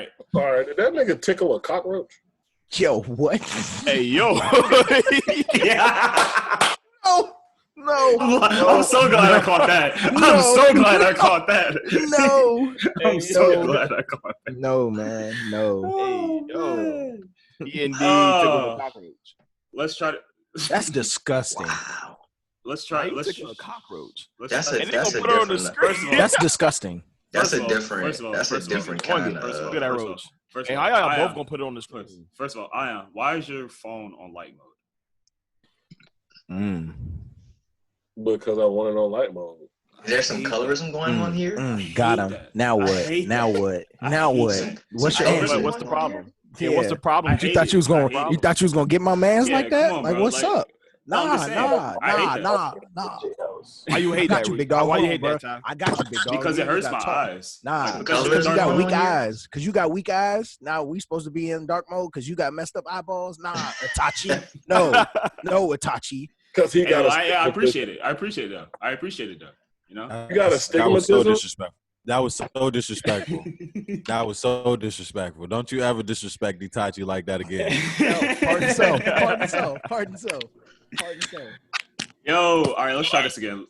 right. Sorry, did that nigga tickle a cockroach? Yo, what? Hey, yo. Yeah. No. I'm so glad I caught that. I'm so glad I caught that. No. I'm so glad I caught that. No, man. No. Hey, yo. He indeed tickled a cockroach. Let's try to. That's disgusting. Wow. Let's try. Let's tickle a cockroach. That's a different. That's disgusting. That's a different kind of. Look at that roach. Hey, how y'all both gonna put it on the screen? First of all, Ion, why is your phone on light mode? Because I want it on light mode. Is there some colorism going on here? Got him. Now what? Now what? Now what? What's your answer? What's the problem? Yeah, what's the problem? You thought you was gonna get my man's like that? On, like, bro. what's up? Nah. Why you hate that? You, big dog. Why you hate that, Ty? I got you, big dog. Because it hurts my eyes. Nah, because you got weak eyes. Because you got weak eyes. Now we supposed to be in dark mode because you got messed up eyeballs. Nah, Itachi. No, Itachi. Because he got. I appreciate it. I appreciate it though. You know, you got a stigmatism. That was so disrespectful. That was so disrespectful. That was so disrespectful. Don't you ever disrespect Itachi like that again. No, pardon so. Yo, all right, let's try this again.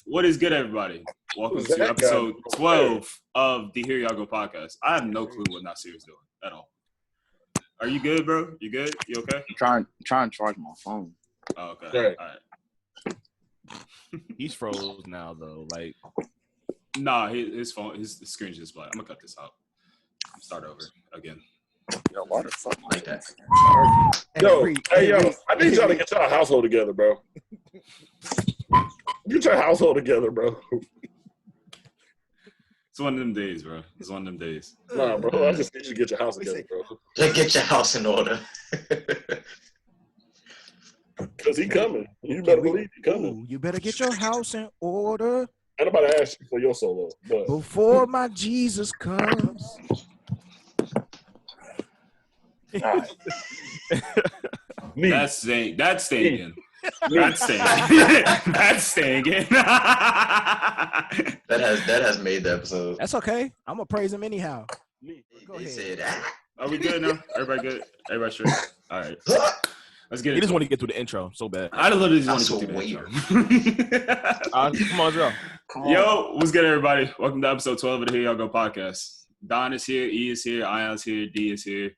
What is good, everybody? Welcome to episode 12 of the Here Y'all Go podcast. I have no clue what Nasir is doing at all. Are you good, bro? You good? You okay? I'm trying to charge my phone. Oh, okay. All right. He's froze now, though. Like, nah, his phone, his screen's just black. I'm gonna cut this out. Start over again. Yo, why the fuck like that? Yo, I need y'all to get y'all household together, bro. Get your household together, bro. It's one of them days, bro. It's one of them days. Nah, bro. I just need you to get your house together, bro. Get your house in order. Because he coming. You better believe he coming. Ooh, you better get your house in order. I'm about to ask you for your solo. But before my Jesus comes. That's staying. That's staying in. That has made the episode. That's okay. I'm gonna praise him anyhow. Go ahead. Are we good now? Everybody good? Everybody sure? All right. Let's get it. He just want to get through the intro so bad. I literally just want to get through the intro. Come on, Joe. Yo, what's good, everybody? Welcome to episode 12 of the Here Y'all Go podcast. Don is here, E is here, Ion's here, D is here,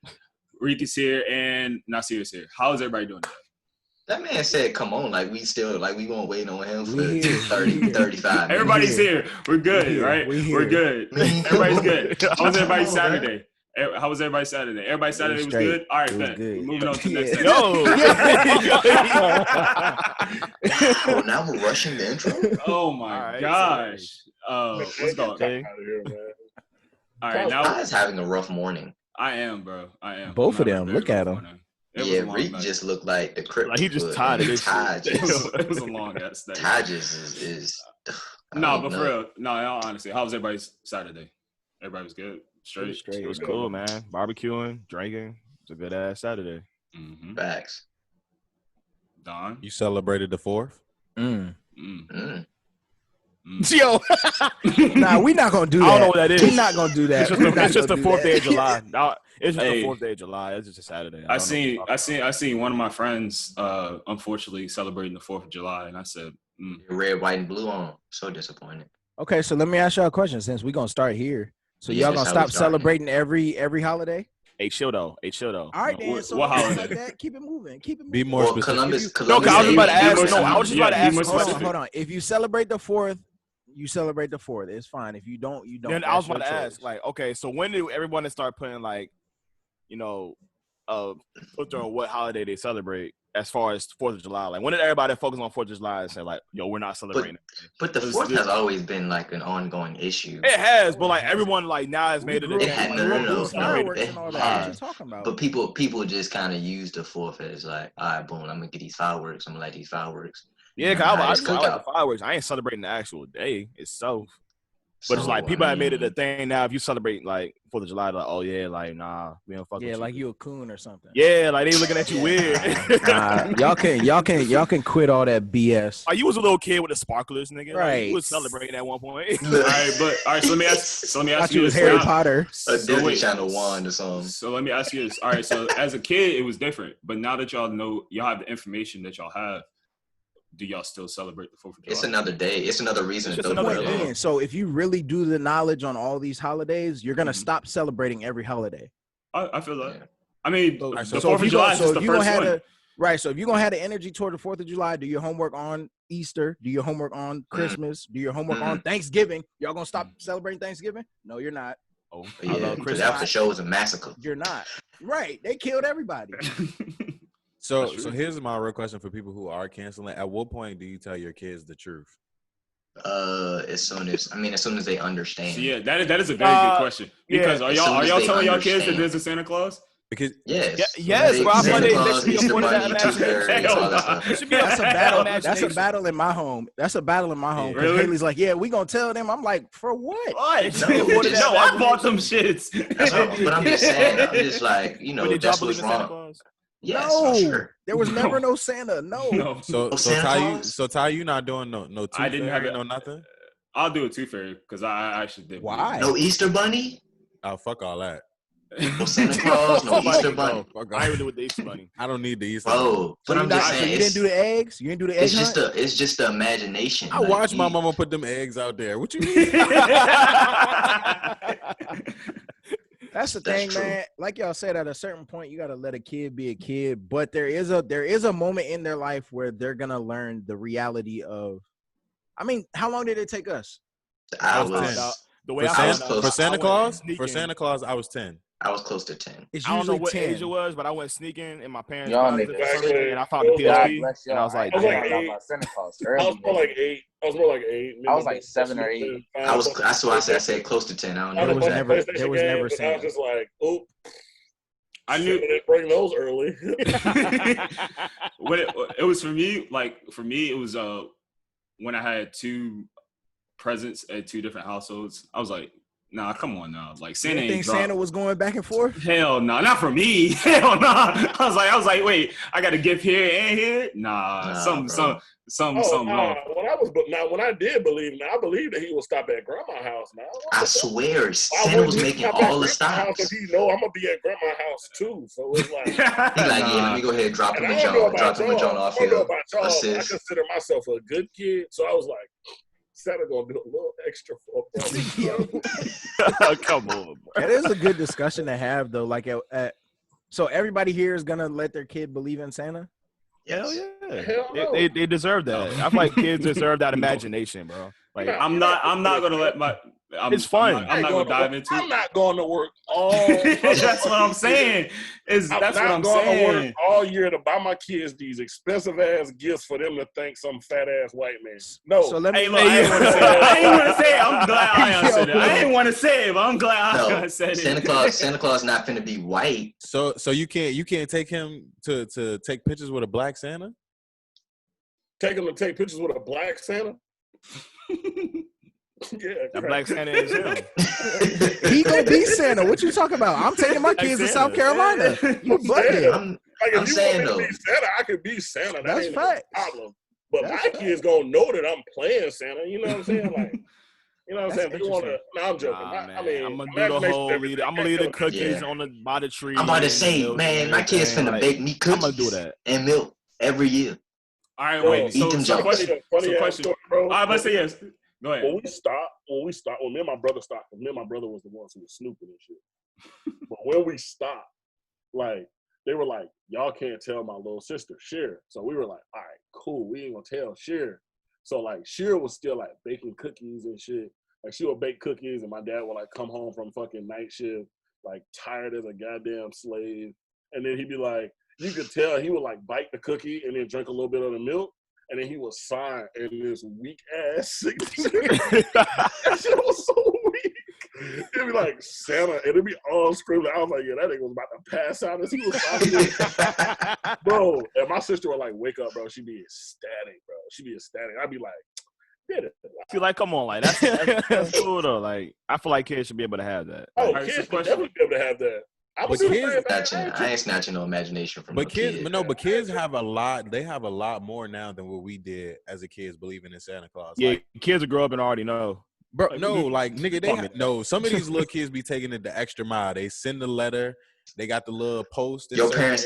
Reek is here, and Nasir is here. How is everybody doing today? That man said, come on, like we won't wait on him for 30, 35. Everybody's here. We're good, right? We're good. Everybody's good. How was everybody's Saturday? How was everybody's Saturday? Everybody's Saturday was good? All right, man. Moving on to the next episode. Oh, now we're rushing the intro? Oh, my gosh. What's going on? All right, now I was having a rough morning. I am, bro. I am. Both of them. Look at them. Yeah, Reek just looked like the crypt. Like he just tired of this. It was a long ass day. Ty just is. No, but for real. No, in all honesty, how was everybody's Saturday? Everybody was good. Straight. It was cool, man. Barbecuing, drinking. It's a good ass Saturday. Mm-hmm. Facts. Don, you celebrated the 4th? Yo, nah, we not gonna do that. I don't know what that is. We're not gonna do that. It's just the 4th day of July. It's just the 4th day of July. It's just a Saturday. I seen one of my friends, unfortunately celebrating the 4th of July, and I said, red, white, and blue on. So disappointed. Okay, so let me ask y'all a question since we're gonna start here. So y'all gonna stop celebrating every holiday? Hey, chill though. All right, then. So what holiday? like that, keep it moving. Be more specific. Columbus I was just about to ask. I was just about to ask. Hold on. If you celebrate the 4th, you celebrate the 4th. It's fine. If you don't, you don't. Then I was about to ask, like, okay, so when did everyone start putting like, filter on what holiday they celebrate as far as 4th of July? Like, when did everybody focus on 4th of July and say like, yo, we're not celebrating? But the 4th has always been like an ongoing issue. It has, but like everyone like now has made it. It had no. What you talking about? But people just kind of use the 4th as like, all right, boom, I'm gonna get these fireworks. I'm gonna light these fireworks. Yeah, cause I like the fireworks. I ain't celebrating the actual day itself. But it's like people I have made it a mean, thing now. If you celebrate like 4th of July, like, oh yeah, like nah, we don't fuck with Yeah, you. like you a coon or something. Yeah, like they looking at you weird. Y'all can quit all that BS. Like you was a little kid with the sparklers, nigga. Like, Right. you was celebrating at one point. All right, so let me ask Thought you you was this. Harry Now- Potter. a Disney wait. Channel wand or something. So let me ask you this. All right, so as a kid, it was different, but now that y'all know, y'all have the information that y'all have. Do y'all still celebrate the 4th of July? It's another day. It's another reason It's to just throw another it day. along. So if you really do the knowledge on all these holidays, you're gonna stop celebrating every holiday. I feel that. Yeah. I mean, So- the so 4th of July is just the first have one. right, so if you're gonna have the energy toward the 4th of July, do your homework on Easter, do your homework on Christmas, do your homework on Thanksgiving. Y'all gonna stop celebrating Thanksgiving? No, you're not. Oh, But I yeah, love because Christmas. that for sure was a massacre. You're not. Right. They killed everybody. So here's my real question for people who are canceling. At what point do you tell your kids the truth? As soon as they understand. So yeah, that is a very good question. Because As soon are as y'all they telling y'all kids that understand. there's a Santa Claus? Because Yes. yes, bro. I Santa thought they Claus, should be Easter afforded Bunny, that Tooth Fairy, imagination. all that stuff. It should be That's a that battle. That's a imagination. battle in my home. That's a battle in my home. Because Really? Haley's like, yeah, we gonna tell them. I'm like, for what? What? No, just- No, I bought them shits. But I'm just saying, I'm just like, you know, But did y'all that's believe what's in Santa wrong. Claus? Yes, No, sure. there was never no Santa. No. No. so Santa Claus? Ty, you not doing no tooth I didn't have fairy, it. no nothing. I'll do a Tooth Fairy because I actually did. Why? No Easter Bunny? Oh, fuck all that. No Santa Claus? No Easter Bunny? No, fuck I all. ain't really with the Easter Bunny. I don't need the Easter. Oh, but So I'm just saying, you didn't do the eggs? You didn't do the egg it's just hunt? it's just the imagination. I Like, watched my you- mama put them eggs out there. What you mean? That's the That's thing, true. man. Like y'all said, at a certain point, you gotta let a kid be a kid. But there is a moment in their life where they're gonna learn the reality of. I mean, how long did it take us? I was was 10. The way For, I was found close. out, for Santa I went Claus, sneaking. I was 10. I was close to 10. It's I don't know usually what 10. age it was, but I went sneaking in my parents' Y'all closet niggas. or something, and I found the God PSP, bless y'all. and I was like, I was like I damn. eight. about Santa Claus I was early. more like 8. I was more like 8. I was like 7 or 8. That's why I said close to 10. I don't I know was exactly. never- there was never I was Santa. just like, oh, I knew didn't bring those early. when it was for me. Like for me, it was when I had 2 presents at 2 different households. I was like, nah, come on now. Like You Santa didn't ain't think dropped. Santa was going back and forth? Hell no, not for me. Hell no. I was like, wait, I got a gift here and here. Nah, Nah, something Oh, wrong. when I did believe, I believed that he would stop at grandma's house. Now I swear, Why Santa was wouldn't he making stop at all the grandma's house stops. if he know I'm gonna be at grandma's house too? So it's like, He like, yeah, let me go ahead and drop and him I a don't know John, about drop him a John y'all. off I don't know here. about y'all. But I Assist. consider myself a good kid, so I was like, Santa gonna do a little extra for a brother. Come on, bro. That is a good discussion to have, though. Like, so everybody here is gonna let their kid believe in Santa. Hell Yes. yeah. Hell no. They deserve that. I feel like kids deserve that imagination, bro. Like, I'm not gonna let my. It's fun. I'm not gonna dive into I'm it. not going to work all. That's what I'm saying. That's what I'm going to saying. work all year to buy my kids these expensive ass gifts for them to thank some fat ass white man. No. So let me. Hey, look, I ain't want to say it. I ain't want to say it. I'm glad I answered it. I ain't want to say it, but I'm glad I No, said it. Santa Claus not finna be white. So you can't take him to take pictures with a black Santa? Take them to take pictures with a black Santa. Yeah, that right. Black Santa is him. He gonna be Santa. What you talking about? I'm taking my kids to South Carolina. You bugging. I'm Like, if I'm you saying, want me though. to be Santa, I could be Santa. That That's ain't facts. a problem. But That's my facts. kids gonna know that I'm playing Santa. You know what I'm saying? Like, you know what I'm That's saying? They want to. interesting. No, I'm joking. Nah, I man. mean, I'm gonna do the imagination's whole everything. lead. I'm gonna Can't leave the kill a cookies Yeah. on the by the tree. I'm about to and say, milk man, and my kids everything. finna Like, bake me cookies I'm gonna do that. and milk every year. All right, Bro, wait. eat So, them so jokes. question. Funny So ass question. story, bro. I must say yes. Go ahead. When we stopped, when me and my brother stopped, me and my brother was the ones who was snooping and shit. But when we stopped, like, they were like, y'all can't tell my little sister, Sheer. So we were like, all right, cool. We ain't gonna tell Sheer. So, like, Sheer was still, like, baking cookies and shit. Like, she would bake cookies, and my dad would, like, come home from fucking night shift, like, tired as a goddamn slave. And then he'd be like, you could tell he would, like, bite the cookie and then drink a little bit of the milk. And then he would sign in this weak ass signature. That shit was so weak. It'd be like Santa, and it'd be all screaming. I was like, yeah, that nigga was about to pass out as he was signing. Bro, and my sister would like wake up, bro. She'd be ecstatic, bro. She'd be ecstatic. I'd be like, Get it. I feel like, come on, like that's cool though. Like, I feel like kids should be able to have that. Oh, Like, kids should definitely be able to have that. I would do the same thing. I ain't snatching no imagination from But kids, kid. but kids have a lot. They have a lot more now than what we did as a kids believing in Santa Claus. yeah, Like, kids will grow up and already know. bro, Like, no, like nigga, some of these little kids be taking it the extra mile. They send a letter. They got the little post. Your parents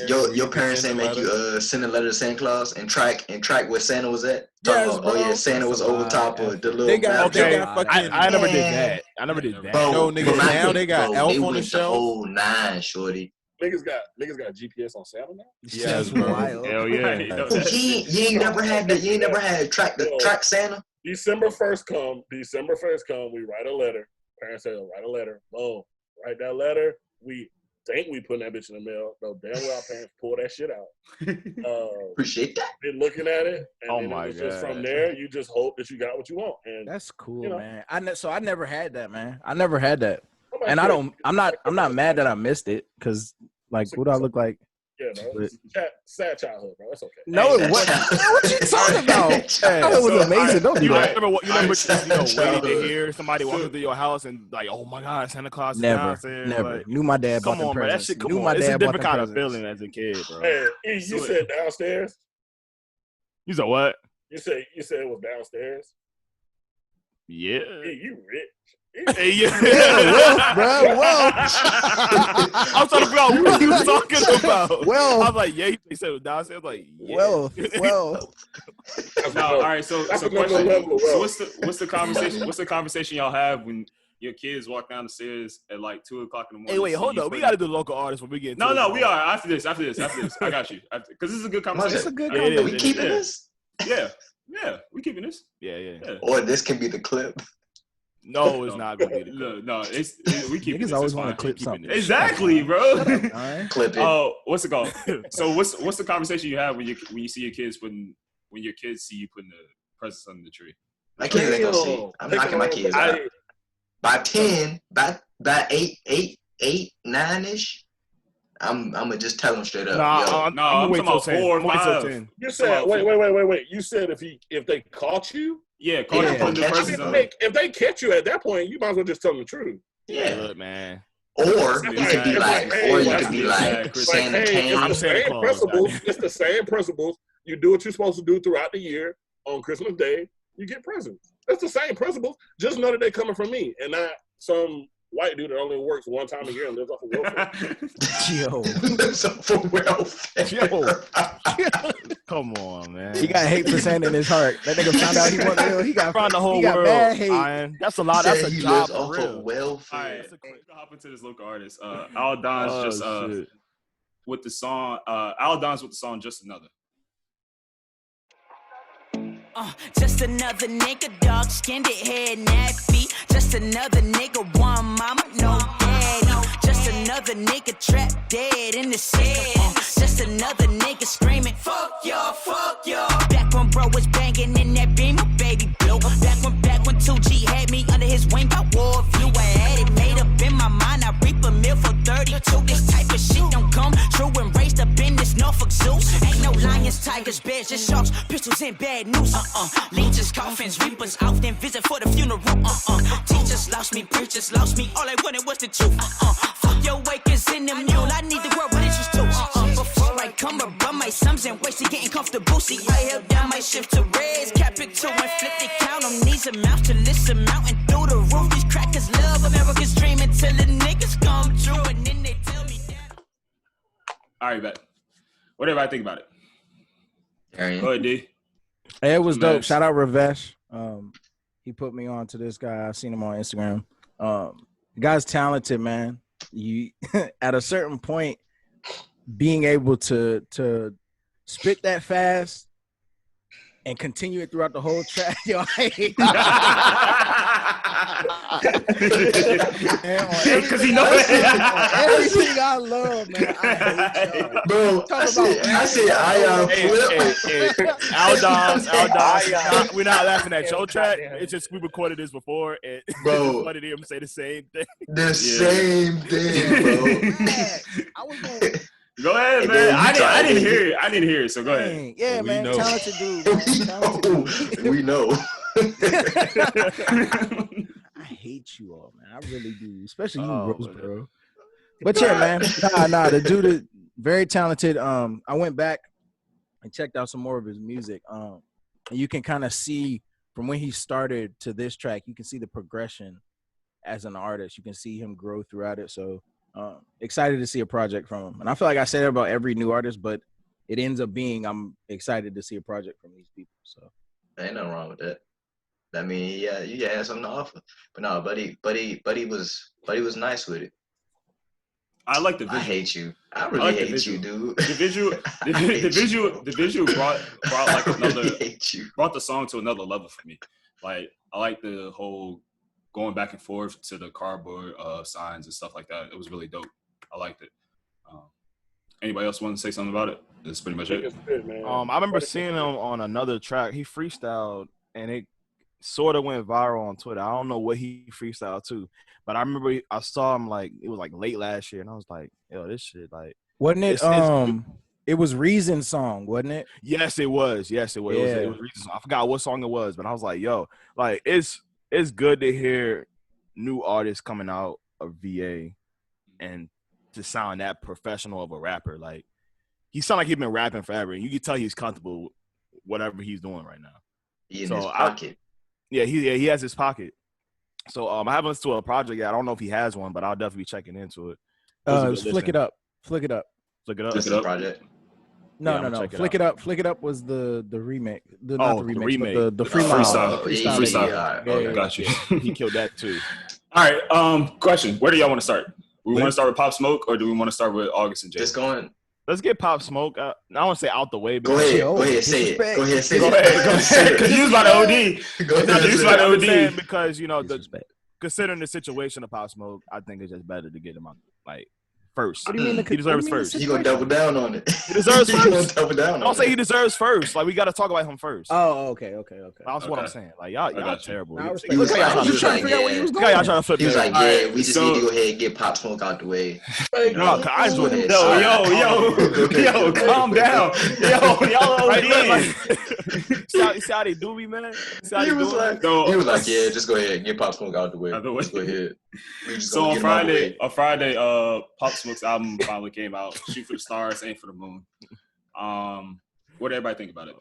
ain't make you send a letter to Santa Claus and track where Santa was at. Yes, oh yeah, Santa was over top of the little. They got fucking. I never did that. I never did that. Bro, no, nigga, now they got Elf on the shelf. The whole 9, shorty. Niggas got GPS on Santa now. Yes, bro. Hell yeah. You ain't never had that. You ain't never had track Santa. December 1st come. We write a letter. Parents say, write a letter. Boom. Write that letter. We think we putting that bitch in the mail. No, damn well our parents pull that shit out. Appreciate that. Been looking at it. And oh then my God. God. Just from there, you just hope that you got what you want. And that's cool, you know, man. I never had that, man. I never had that. And I'm not mad that I missed it, because like, what do I look like? Yeah, bro. Sad childhood, bro. That's okay. No, what you talking about? It was amazing. Don't do that. You remember waiting to hear somebody walking through your house and like, oh my God, Santa Claus is downstairs. Never. Like, Knew my dad bought them presents. That shit, come on. It's a different kind of feeling as a kid, bro. Hey, you said downstairs? You said what? You said it was downstairs? Yeah. Hey, you rich. Hey, yeah. Well. I was trying to figure out what he was talking about. Well, I was like, yeah, he said it was downstairs. I was like, yeah. Well. No, all right. So question. So what's the conversation? What's the conversation y'all have when your kids walk down the stairs at like 2:00 in the morning? Hey, wait, hold on. We got to do local artists when we get. No, we are after this. I got you. Because this is a good conversation. It's a good conversation. Are we keeping this? Yeah, we keeping this. Yeah. Or this can be the clip. No, it's not gonna be the clip. No, we keep Niggas always want to clip something. Exactly, bro. Clip it. Oh, what's it called? So what's the conversation you have when you see your kids when your kids see you putting the presents under the tree? My kids ain't gonna see. I'm knocking my kids out. By 10, by 8, 9-ish, I'm gonna just tell them straight up. I'm talking about 4 or 5. You said wait. You said if they caught you. Yeah, putting the presents on. If they catch you at that point, you might as well just tell them the truth. Yeah, look, man. Or you could be like, Santa came. It's the same principles. You do what you're supposed to do throughout the year. On Christmas Day, you get presents. It's the same principles. Just know that they're coming from me and not some white dude that only works one time a year and lives off of welfare. Lives off of welfare. Come on, man. He got hate for Santa in his heart. That nigga found out he wasn't real. He got around the whole world. Bad hate. Iron. That's a lot. That's a job for real. Welfare. All right, let's hop into this local artist. Al Don's with the song. Al Don's with the song "Just Another." Just another nigga, dog skinned it, head nappy. Just another nigga, one mama, no daddy. Just another nigga trapped dead in the system. Just another nigga screaming, fuck y'all. Back when bro was banging in that Beamer, baby blue. Back when 2G had me under his wing, I wore a view. I had it made up in my mind. I reap a meal for 32. This type of shit don't come true and raised up in this Norfolk Zoo. Ain't no lions, tigers, bears, just sharks, pistols and bad news. Leeches, coffins, reapers, often visit for the funeral. Teachers lost me, preachers lost me. All I wanted was the truth. Fuck your wakers in the mule. I need the world, what it used to. Before I come above my sums and waist to getting comfortable. See, I held down my shift to raise, cap it to and flip the count on knees and mouth to list a mountain through the roof. These crackers love America's dream until the niggas come true and then they tell me that. All right, bet. Whatever I think about it. Darrian. Go ahead, D. Hey, it was dope. Shout out Ravesh. He put me on to this guy. I've seen him on Instagram. The guy's talented, man. You at a certain point, being able to spit that fast and continue it throughout the whole track, yo, I hate because he knows everything I love, man. I hate y'all. Bro, I said Al Don, we're not laughing at your track. It's just we recorded this before, and bro, wanted him to say the same thing. Same thing, bro. I was going. Go ahead, man. I didn't hear it. So go ahead. Yeah, man. Talented dude. We know. I hate you all, man. I really do, especially you, Rose, bro. But yeah, man. Nah. The dude is very talented. I went back and checked out some more of his music. And you can kind of see from when he started to this track, you can see the progression as an artist. You can see him grow throughout it. So excited to see a project from him. And I feel like I say that about every new artist, but it ends up being I'm excited to see a project from these people. So ain't nothing wrong with that. I mean, yeah, you had something to offer. But no, buddy was nice with it. I like the visual. I hate you. I really hate you, dude. The visual brought like another brought the song to another level for me. Like I like the whole going back and forth to the cardboard signs and stuff like that. It was really dope. I liked it. Anybody else want to say something about it? That's pretty much it. I remember seeing him on another track. He freestyled and it sort of went viral on Twitter. I don't know what he freestyled to, but I remember I saw him like it was like late last year, and I was like, "Yo, this shit like." Wasn't it? It was Reason's song, wasn't it? Yes, it was. Yes, it was. Yeah. It was Reason's song. I forgot what song it was, but I was like, "Yo, like it's good to hear new artists coming out of VA and to sound that professional of a rapper. Like he sound like he's been rapping forever, and you can tell he's comfortable with whatever he's doing right now. He in his pocket. He has his pocket. So I haven't listened to a project yet. I don't know if he has one, but I'll definitely be checking into it. It's Flick It Up. Flick It Up. This is a project. No. Flick It Up. Flick It Up was the remake. The remake. The freestyle. Freestyle. Yeah, got you. He killed that too. All right. Question: where do y'all want to start? We want to start with Pop Smoke, or do we want to start with August and Jada? Just going. Let's get Pop Smoke. I don't want to say out the way. Go ahead, say it. Go ahead, say it. Because you was about to OD. Because considering the situation of Pop Smoke, I think it's just better to get him out like first. What do you mean? He deserves first. You gonna double down on it? He deserves first. Gonna double down. Don't say he deserves first. Like we got to talk about him first. Oh, okay. That's what I'm saying. Like y'all terrible. Y'all trying to figure out where he was going. Y'all trying to flip. He was like, yeah, we just need to go ahead and get Pop Smoke out the way. No, I just want yo, calm down. Y'all OD. See how they do me, man? He was like, yeah, just go ahead and get Pop Smoke out the way. Just go ahead. So on Friday, Pop Smoke's album finally came out. Shoot for the Stars, Aim for the Moon. What did everybody think about it?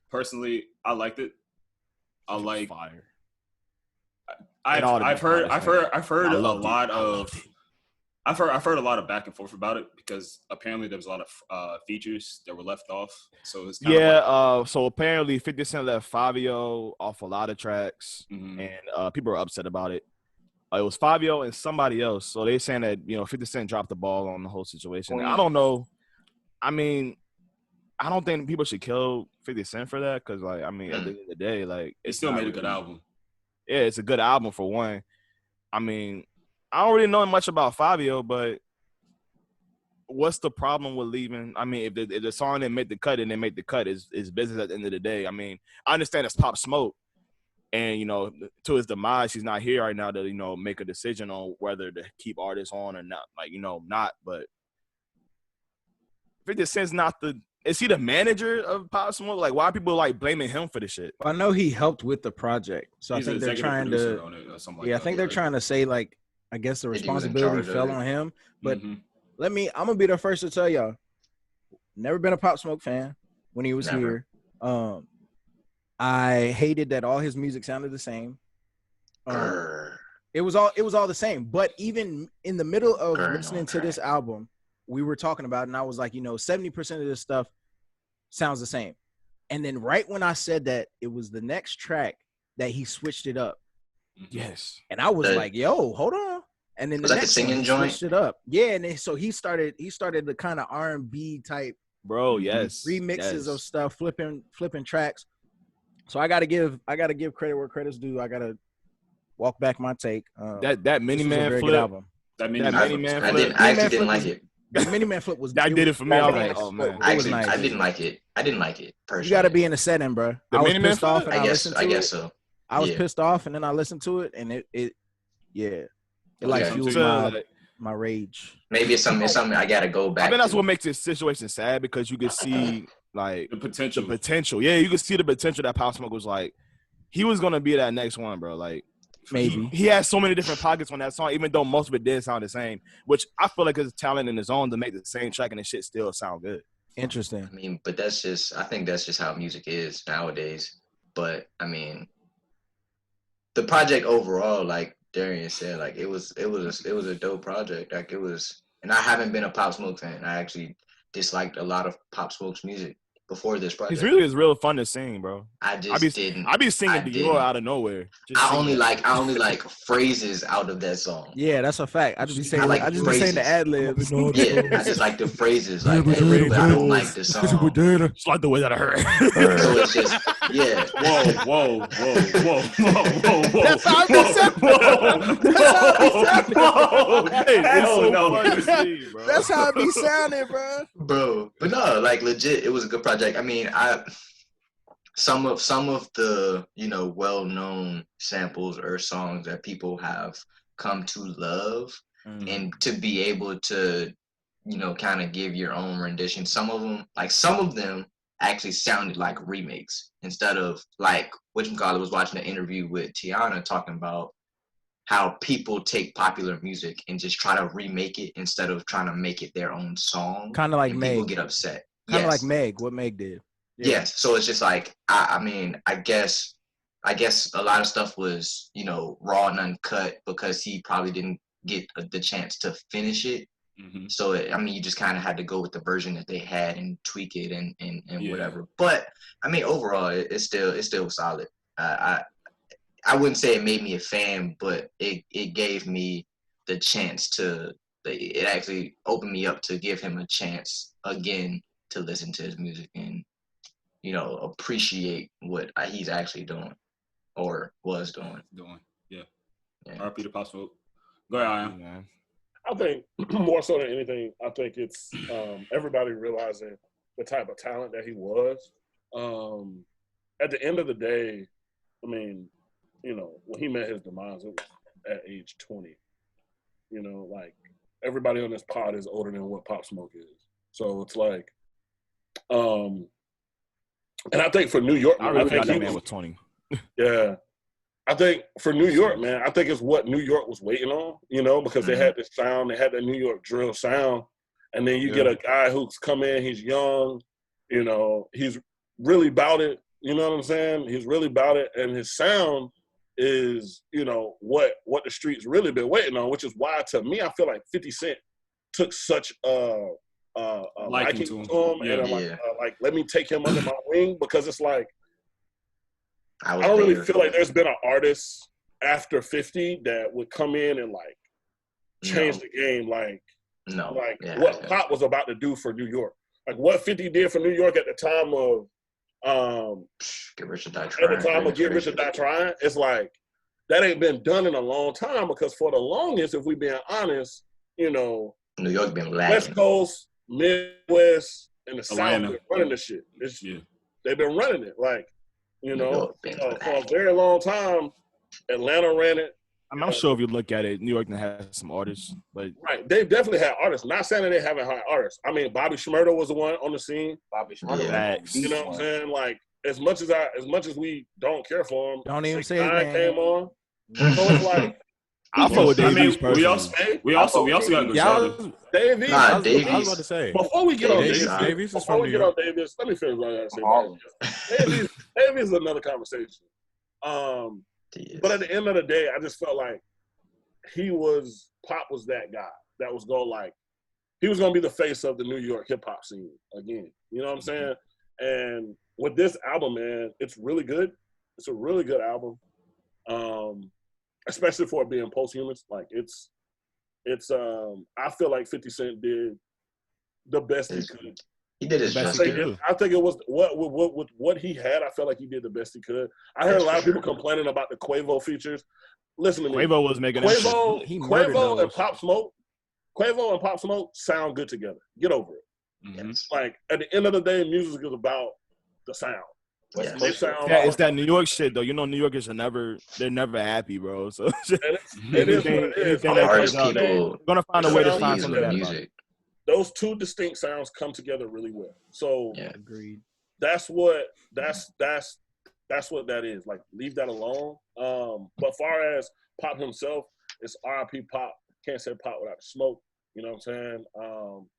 Personally, I liked it. I like fire. I've heard a lot of back and forth about it because apparently there was a lot of features that were left off. So it's so apparently 50 Cent left Fabio off a lot of tracks, and people were upset about it. It was Fabio and somebody else. So they're saying that 50 Cent dropped the ball on the whole situation. I don't know. I mean, I don't think people should kill 50 Cent for that because, like, I mean, at the end of the day, like, it still made a good album. Yeah, it's a good album for one. I mean, I don't really know much about Fabio, but what's the problem with leaving? I mean, if the song didn't make the cut and they make the cut, is business at the end of the day. I mean, I understand it's Pop Smoke, and to his demise, he's not here right now to make a decision on whether to keep artists on or not. Like not, but 50 Cent's not the. Is he the manager of Pop Smoke? Like, why are people like blaming him for this shit? I know he helped with the project, so I think they're trying to. I think they're trying to say like, I guess the responsibility fell on him. But I'm gonna be the first to tell y'all, never been a Pop Smoke fan when he was here. I hated that all his music sounded the same. It was all the same. But even in the middle of listening to this album, we were talking about it, and I was like, 70% of this stuff sounds the same. And then right when I said that, it was the next track that he switched it up. Yes. And I was like, yo, hold on. And then the next singing joint switched it up. Yeah, and then, so he started the kind of R&B type remixes of stuff, flipping tracks. So I gotta give credit where credit's due. I gotta walk back my take. That Mini Man flip album. That Mini Man flip. I actually didn't like it. The Mini Man flip was. That did it for me. I was like, oh man, it was nice. I didn't like it. Personally, you got to be in the setting, bro. The Mini Man flip. I guess so. I was pissed off, and then I listened to it, and it fueled my rage. Maybe it's something I gotta go back. I think that's what makes this situation sad because you can see like the potential. Yeah, you can see the potential that Pop Smoke was like he was gonna be that next one, bro. Like Maybe he has so many different pockets on that song, even though most of it did sound the same. Which I feel like is talent in his own to make the same track and the shit still sound good. interesting. I mean, but I think that's just how music is nowadays. But I mean, the project overall, like Darrian said, like it was a dope project. Like it was, and I haven't been a Pop Smoke fan. I actually disliked a lot of Pop Smoke's music before this project. His music is real fun to sing, bro. I didn't. I be singing Dior out of nowhere. I only like phrases out of that song. Yeah, that's a fact. I just be saying the ad libs. Yeah, I just like the phrases. Like, but I don't like the song. Just like the way that I heard. So it's just, yeah. Whoa. That's how I be sounding. Hey, it's so fun to see, bro. That's how it be sounding, Bro, but no, like legit, it was a good project. I mean, some of the well-known samples or songs that people have come to love, and to be able to kind of give your own rendition. Some of them actually sounded like remakes instead of like whatchamacallit was watching an interview with Teyana talking about how people take popular music and just try to remake it instead of trying to make it their own song. Kind of like Meg. People get upset. Kind of like Meg. What Meg did. Yeah. Yes. So it's just like I mean, I guess a lot of stuff was raw and uncut because he probably didn't get the chance to finish it. Mm-hmm. So you just kind of had to go with the version that they had and tweak it and whatever. But I mean, overall, it's still solid. I wouldn't say it made me a fan, but it gave me the chance it actually opened me up to give him a chance again to listen to his music and appreciate what he's actually doing or was doing. Yeah. R.I.P. to Pop Smoke. Go ahead, I am. I think more so than anything, I think it's everybody realizing the type of talent that he was. At the end of the day, I mean, when he met his demise, it was at age 20. Like everybody on this pod is older than what Pop Smoke is. So it's like, and I think for New York, I really got that man with 20. Yeah. I think for New York, man, I think it's what New York was waiting on, because they had this sound, they had that New York drill sound. And then you get a guy who's come in, he's young, he's really about it, you know what I'm saying? He's really about it. And his sound is, what the streets really been waiting on, which is why, to me, I feel like 50 Cent took such a liking to him. And I'm like, let me take him under my wing, because it's like, I don't really feel like there's been an artist after 50 that would come in and like change the game what Pop was about to do for New York. Like what 50 did for New York at the time of Get Rich or Die Trying. At the time of Get Rich or Die Trying, it's like that ain't been done in a long time, because for the longest, if we being honest, New York been lagging. West Coast, Midwest, and the South been running this shit. They've been running it. Like, for a very long time, Atlanta ran it. I'm sure if you look at it, New York has some artists, but right, they definitely had artists. Not saying that they haven't had artists. I mean, Bobby Shmurda was the one on the scene. Bobby Shmurda, you know what I'm saying? Like, as much as we don't care for him, don't even say it. Came on, so it's like. I fuck with Davies personally. We also got to go Sheldon. Davies. Nah, Davies. I was about to say. Before we get on Davies is from New York. Davies, let me finish what I got to say. Davies is another conversation. But at the end of the day, I just felt like Pop was that guy that was he was going to be the face of the New York hip hop scene again. You know what I'm saying? And with this album, man, it's really good. It's a really good album. Especially for it being posthumous. Like it's I feel like 50 Cent did the best he could. He did his best. I think it was what he had. I felt like he did the best he could. I heard a lot of people complaining about the Quavo features. Listen to me. Quavo was making Quavo and Pop Smoke. Quavo and Pop Smoke sound good together. Get over it. Mm-hmm. Like at the end of the day, music is about the sound. It's that New York shit though. New Yorkers are never happy, bro. So it is what it is. People gonna find a way to find something about music. Those two distinct sounds come together really well. So agreed. That's That's what that is. Like, leave that alone. But far as Pop himself, it's R.I.P. Pop. Can't say Pop without the smoke. You know what I'm saying?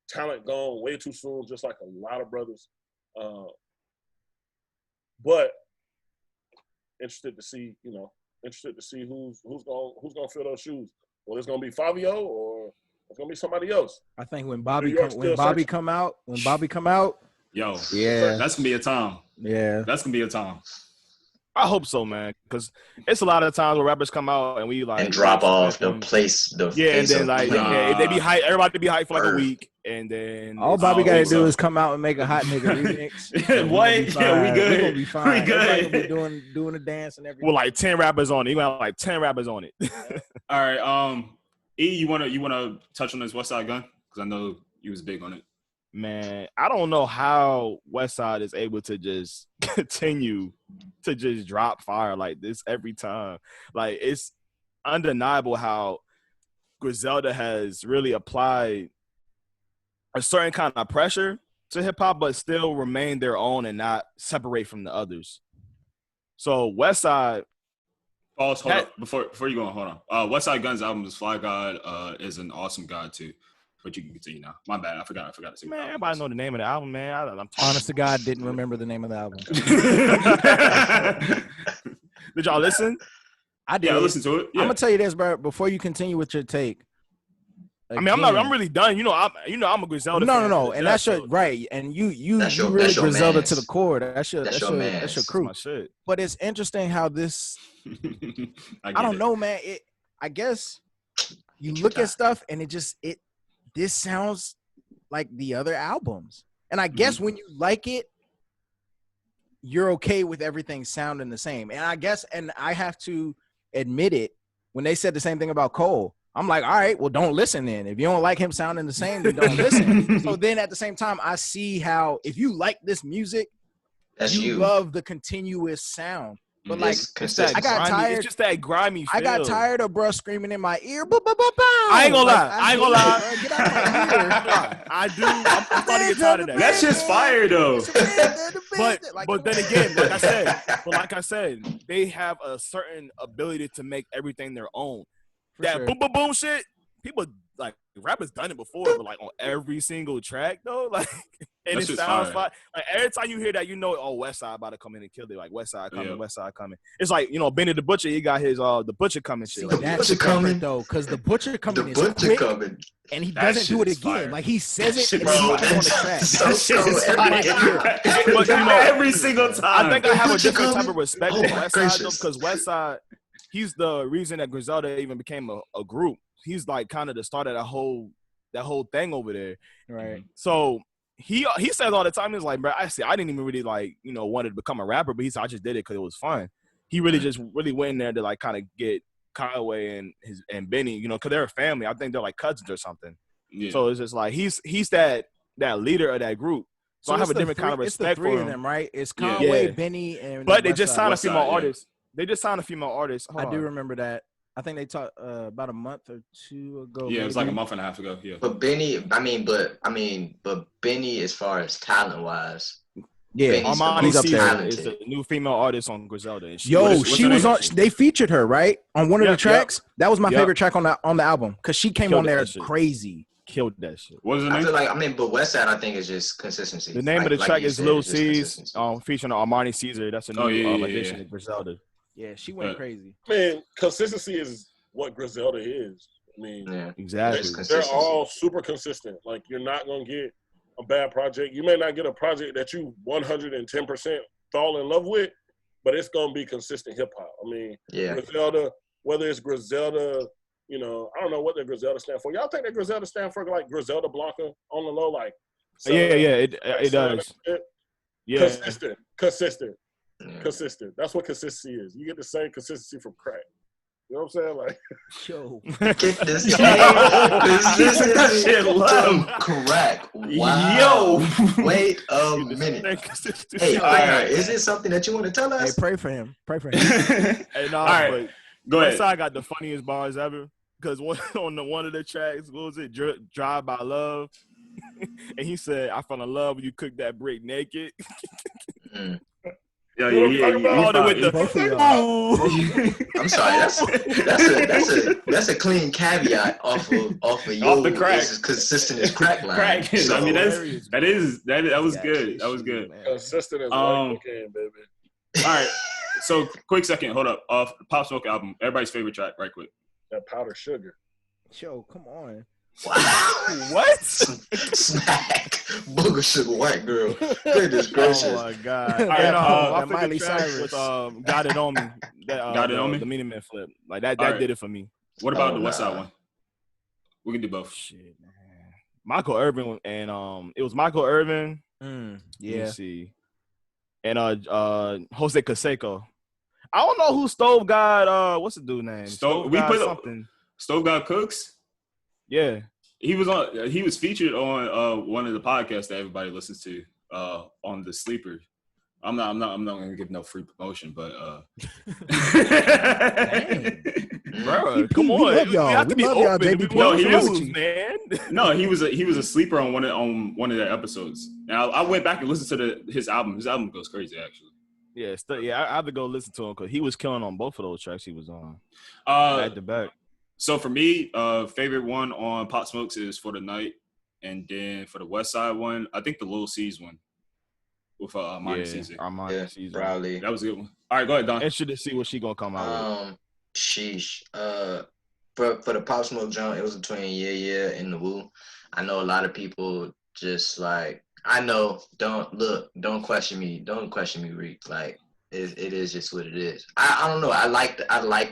Talent gone way too soon, just like a lot of brothers. But interested to see who's gonna fill those shoes. Well, it's gonna be Fabio or it's gonna be somebody else. I think when Bobby come out, yo, yeah, that's gonna be a time. Yeah, that's gonna be a time. I hope so, man, because it's a lot of times where rappers come out and we like and drop off the place. And then like they be hype. Everybody be hyped for like a week, and then all Bobby got to do is come out and make a hot nigga remix. What? Yeah, we good. We gonna be fine. We good. Everybody gonna be doing a dance and everything. With like 10 rappers on it. You got like 10 rappers on it. All right. E, you wanna touch on this Westside Gunn? Because I know you was big on it. Man, I don't know how Westside is able to just continue to just drop fire like this every time. Like, it's undeniable how Griselda has really applied a certain kind of pressure to hip-hop, but still remain their own and not separate from the others. So Westside... Pause, hold up. Before you go on, hold on. Westside Gunn's album is Flygod, is an awesome god, too. But you can continue now. My bad. I forgot to say. Man, everybody know the name of the album, man. I'm honest to God, didn't remember the name of the album. Did y'all listen? I did. Yeah, I listened to it. Yeah. I'm gonna tell you this, bro. Before you continue with your take. Again, I mean, I'm really done. I'm a Griselda. No, and that's your right. And you really Griselda mans. To the core. That's your crew. That's my shit. But it's interesting how this. I don't know, man. I guess you look at stuff and this sounds like the other albums. And I guess when you like it, you're okay with everything sounding the same. And I guess, and I have to admit it, when they said the same thing about Cole, I'm like, all right, well, don't listen then. If you don't like him sounding the same, then don't listen. So then at the same time, I see how if you like this music, you love the continuous sound. But like, I got tired. It's just that grimy feel. I got tired of bruh screaming in my ear. I ain't gonna lie. Get out of my ear. I do. I'm starting to get tired of that. That's just fire, though. But then again, like I said, they have a certain ability to make everything their own. Boom, boom, boom shit. People like rappers done it before, but like on every single track though, like and it sounds fire. Like every time you hear that, you know, oh, Westside about to come in and kill it. Like Westside coming, Westside coming. It's like, you know, Benny the Butcher, he got his the Butcher coming shit. Like, that's Butcher coming though, because the Butcher coming is quick, and he doesn't do it again. Fire. Like he says it and then he's on the track. But you know, every single time. I think I have a different type of respect for Westside though, because Westside, he's the reason that Griselda even became a group. He's like kind of the start of that whole thing over there. Right. So he says all the time, he's like, bro, I didn't even really like, you know, wanted to become a rapper, but he said I just did it because it was fun. He really just really went in there to like kind of get Kanye and Benny, you know, because they're a family. I think they're like cousins or something. Yeah. So it's just like he's that leader of that group. So I have a different kind of respect for him. It's the three of them, right? It's Kanye, Benny, and but they just signed a female artist. They just signed a femel artist. I do remember that. I think they talked about a month or two ago. Yeah, it was like a month and a half ago. Yeah. But Benny, but Benny, as far as talent wise, yeah, Armani Caesar is the new female artist on Griselda. She was on. They featured her right on one of the tracks. That was my favorite track on the album because she came on there crazy. Killed that shit. What was the name? I feel like but Westside I think is just consistency. The name of the track is Lil C's featuring Armani Caesar. That's a new addition to Griselda. Yeah, she went crazy. Man, consistency is what Griselda is. I mean, exactly. They're all super consistent. Like, you're not going to get a bad project. You may not get a project that you 110% fall in love with, but it's going to be consistent hip-hop. I mean, Griselda, whether it's Griselda, you know, I don't know what the Griselda stand for. Y'all think that Griselda stand for, like, Griselda Blanca on the low? Like, it does. Yeah. Consistent. Consistent. That's what consistency is. You get the same consistency from crack. You know what I'm saying? Like, yo, get this shit love crack. Wow. Yo, wait a minute. Hey, is it something that you want to tell us? Hey, pray for him. Hey, no, all right, go ahead. Westside got the funniest bars ever because on one of the tracks, what was it? Drive by Love, and he said, "I fell in love when you cooked that brick naked." Yeah. I'm sorry. That's a clean caveat off of your off the crack. As consistent as crack line. Crack. So, I mean, that was good. That was good. Consistent as white cocaine, baby. All right. So quick second, hold up. Pop Smoke album. Everybody's favorite track, right quick. That Powder Sugar. Yo, come on. Wow. What? Smack. Booger Sugar White Girl. Goodness gracious. Oh my God. All right, My Miley favorite track Cyrus. was Got It On Me. Got It On Me? The Meaning Man flip. Like that All right. did it for me. What about the Westside one? We can do both. Shit, man. Michael Irvin and it was Michael Irvin. Yeah. Let me see. And Jose Canseco. I don't know who Stove God. What's the dude name? We God put something. Stove God Cooks. Yeah. He was featured on one of the podcasts that everybody listens to on the Sleeper. I'm not gonna give no free promotion, but bro, come on. We love y'all. We have to be love y'all, open. JB. No, he was- man. no, he was a sleeper on one of their episodes. Now I went back and listened to his album. His album goes crazy, actually. Yeah, I have to go listen to him because he was killing on both of those tracks he was on. Back to back. So for me, favorite one on Pop Smokes is For the Night, and then for the Westside one, I think the Lil C's one with Armani Caesar. Armani Caesar. Probably. That was a good one. All right, go ahead, Don. Interested to see what she gonna come out with. Sheesh. For the Pop Smoke jump, it was between Yeah and the Woo. I know a lot of people just like, I know, don't question me. Don't question me, Reek. Like, it is just what it is. I don't know. I like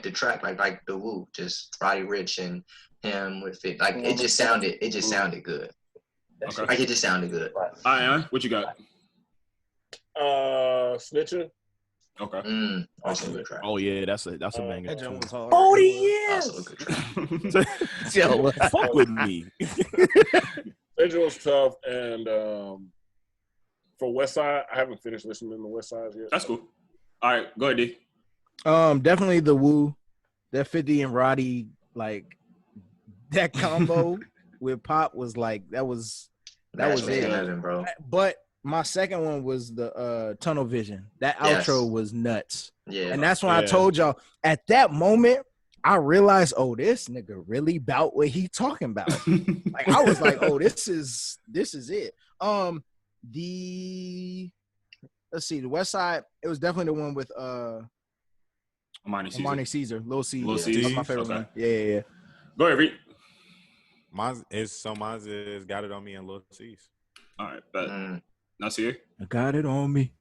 the track, like the Woo, just Roddy Ricch and him with it. Like, it just sounded good. Okay. Like, it just sounded good. All right, Aaron, what you got? Snitching. Okay. Also a good track. Oh yeah, that's a banger. That jump was hard. 40 years. Also a good track. Yo, fuck with me. Snitching was tough, and for Westside, I haven't finished listening to the Westside yet. That's cool. All right, go ahead, D. Definitely the Woo. That 50 and Roddy, like that combo with Pop was like that was it, heaven, bro. But my second one was the Tunnel Vision. That outro was nuts. Yeah. And that's when I told y'all at that moment, I realized, oh, this nigga really about what he talking about. Like, I was like, oh, this is it. Let's see, the West Side, it was definitely the one with Armani Caesar, Lil C. Lil Yeah, C. that's my favorite one. Yeah. Go ahead, Reed. Mine is Got It On Me and Lil C's. All right, bet. Nasir? I got it on me.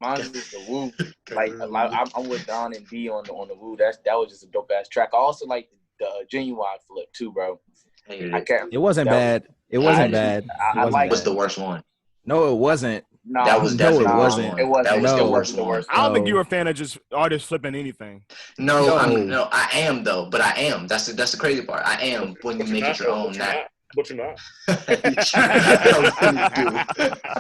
Mine's just the Woo. Like I'm with Don and D on the Woo. That was just a dope ass track. I also like the Genuine flip too, bro. I can't. It wasn't bad. It wasn't bad. I like. What's the worst one? No, it wasn't. No, that was definitely it the worst wasn't. one. It wasn't. That was No, the worst one. I don't think you're a fan of just artists flipping anything. No, I am though. But I am. That's the crazy part. I am when you make it your own. But you're not.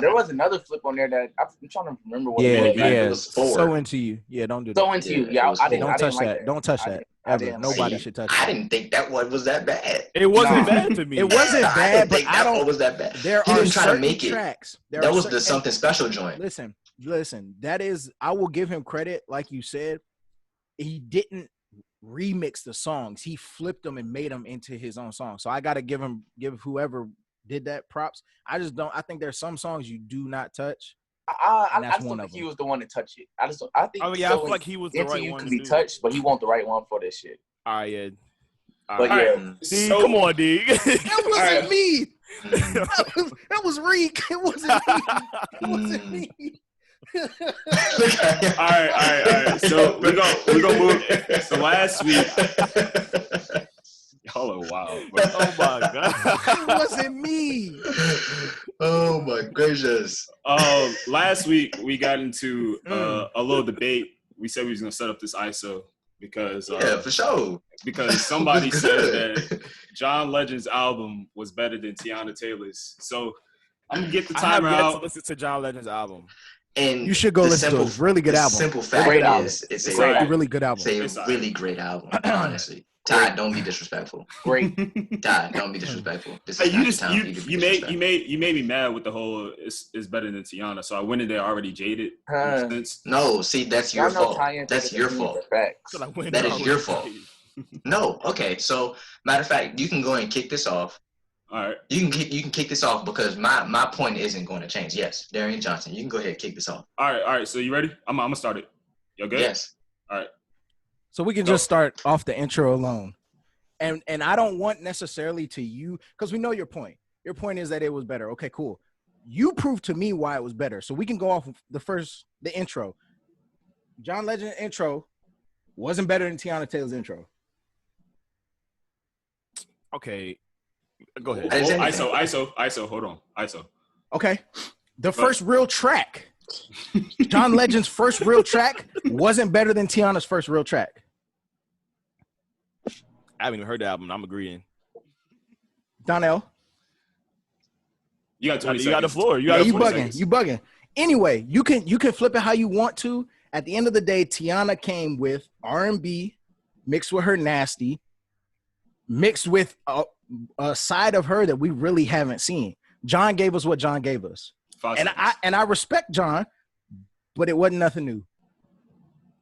There was another flip on there that I'm trying to remember what Yeah, it was. It was 4. So into you. Yeah, don't do that. So into you. Yeah, I didn't. Don't I touch didn't like that. Don't touch that. Ever. Nobody should touch I that. didn't think that one was that bad. It wasn't bad to me. It wasn't I bad, didn't but think I that one don't. was that bad. There He are didn't try to certain make it. tracks. That was the something special joint. Listen. That is, I will give him credit. Like you said, he didn't remix the songs. He flipped them and made them into his own song. So I got to give whoever did that props. I think there's some songs you do not touch. I just don't think he was the one to touch it. I think. I feel like he was the right one to to be do touched, but he wasn't the right one for this shit. All right, yeah. But yeah, D, come on, D. That wasn't me. That was Reek. It wasn't me. It wasn't me. All right. So we're gonna move. So last week, y'all are wild. Bro. Oh my god, it wasn't me. Oh my gracious. Last week we got into a little debate. We said we was gonna set up this ISO because for sure. Because somebody said that John Legend's album was better than Teyana Taylor's. So I'm gonna get the timer I have yet out. to listen to John Legend's album. And you should go listen to it. It's a really good album. Simple fact is, it's a really good album. It's a really great album, honestly. Ty, don't be disrespectful. Great. Ty, don't be disrespectful. This is Hey, not the time for you to be disrespectful. you made me mad with the whole it's better than Teyana, so I went in there already jaded. No, see, that's your fault. That's your fault. That is your fault. No, okay. So, matter of fact, you can go ahead and kick this off. All right. You can kick this off because my point isn't going to change. Yes, Darrian Johnson, you can go ahead and kick this off. All right. So you ready? I'm gonna start it. You good? Yes. All right. So we can just start off the intro alone. And I don't want necessarily to you, because we know your point. Your point is that it was better. Okay, cool. You proved to me why it was better. So we can go off the intro. John Legend intro wasn't better than Teyana Taylor's intro. Okay. Go ahead. ISO. Hold on. ISO. Okay. The first real track. John Legend's first real track wasn't better than Teyana's first real track. I haven't even heard the album. I'm agreeing. Donnell. You got 20 seconds. You got the floor. You bugging. Anyway, you can flip it how you want to. At the end of the day, Teyana came with R&B mixed with her nasty, mixed with a side of her that we really haven't seen. John gave us what John gave us. And I respect John, but it wasn't nothing new.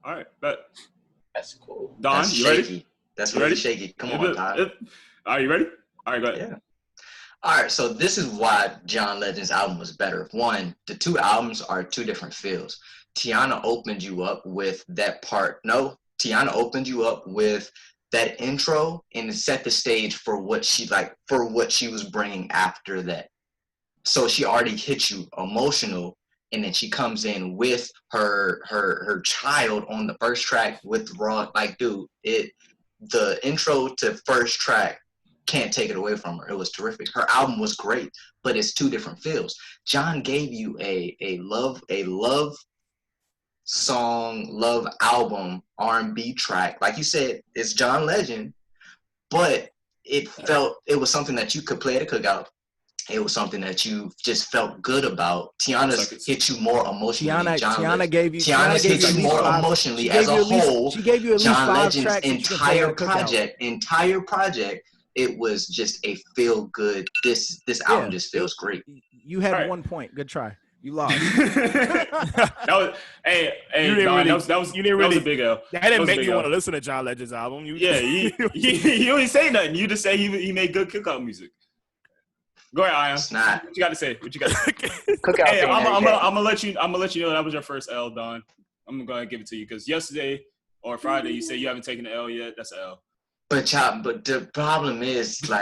All right, but that's cool. Don, that's you shaky. Ready? That's really shaky. Come on, Don. Are you ready? All right, go ahead. Yeah. All right, so this is why John Legend's album was better. One, the two albums are two different feels. Teyana opened you up with that part. No, Teyana opened you up with that intro and set the stage for what she was bringing after that. So she already hit you emotional, and then she comes in with her child on the first track with raw. Like, dude, the intro to first track can't take it away from her. It was terrific. Her album was great, but it's two different feels. John gave you a love song, love album, R&B track. Like you said, it's John Legend, but it was something that you could play at a cookout. It was something that you just felt good about. Tiana's hit you more emotionally. Tiana's hit you more emotionally as a whole. She gave you at least John 5 Legend's tracks entire project, it was just a feel good. This album just feels great. You had 1 point. Good try. You lost. That was that was a big L. That didn't make you want to listen to John Legend's album. You didn't say nothing. You just say he made good cookout music. Go ahead, Ian. It's not. What you got to say? Cookout. Hey, I'm gonna let you know that was your first L, Don. I'm gonna give it to you because yesterday or Friday you say you haven't taken the L yet. That's an L. But the problem is legit.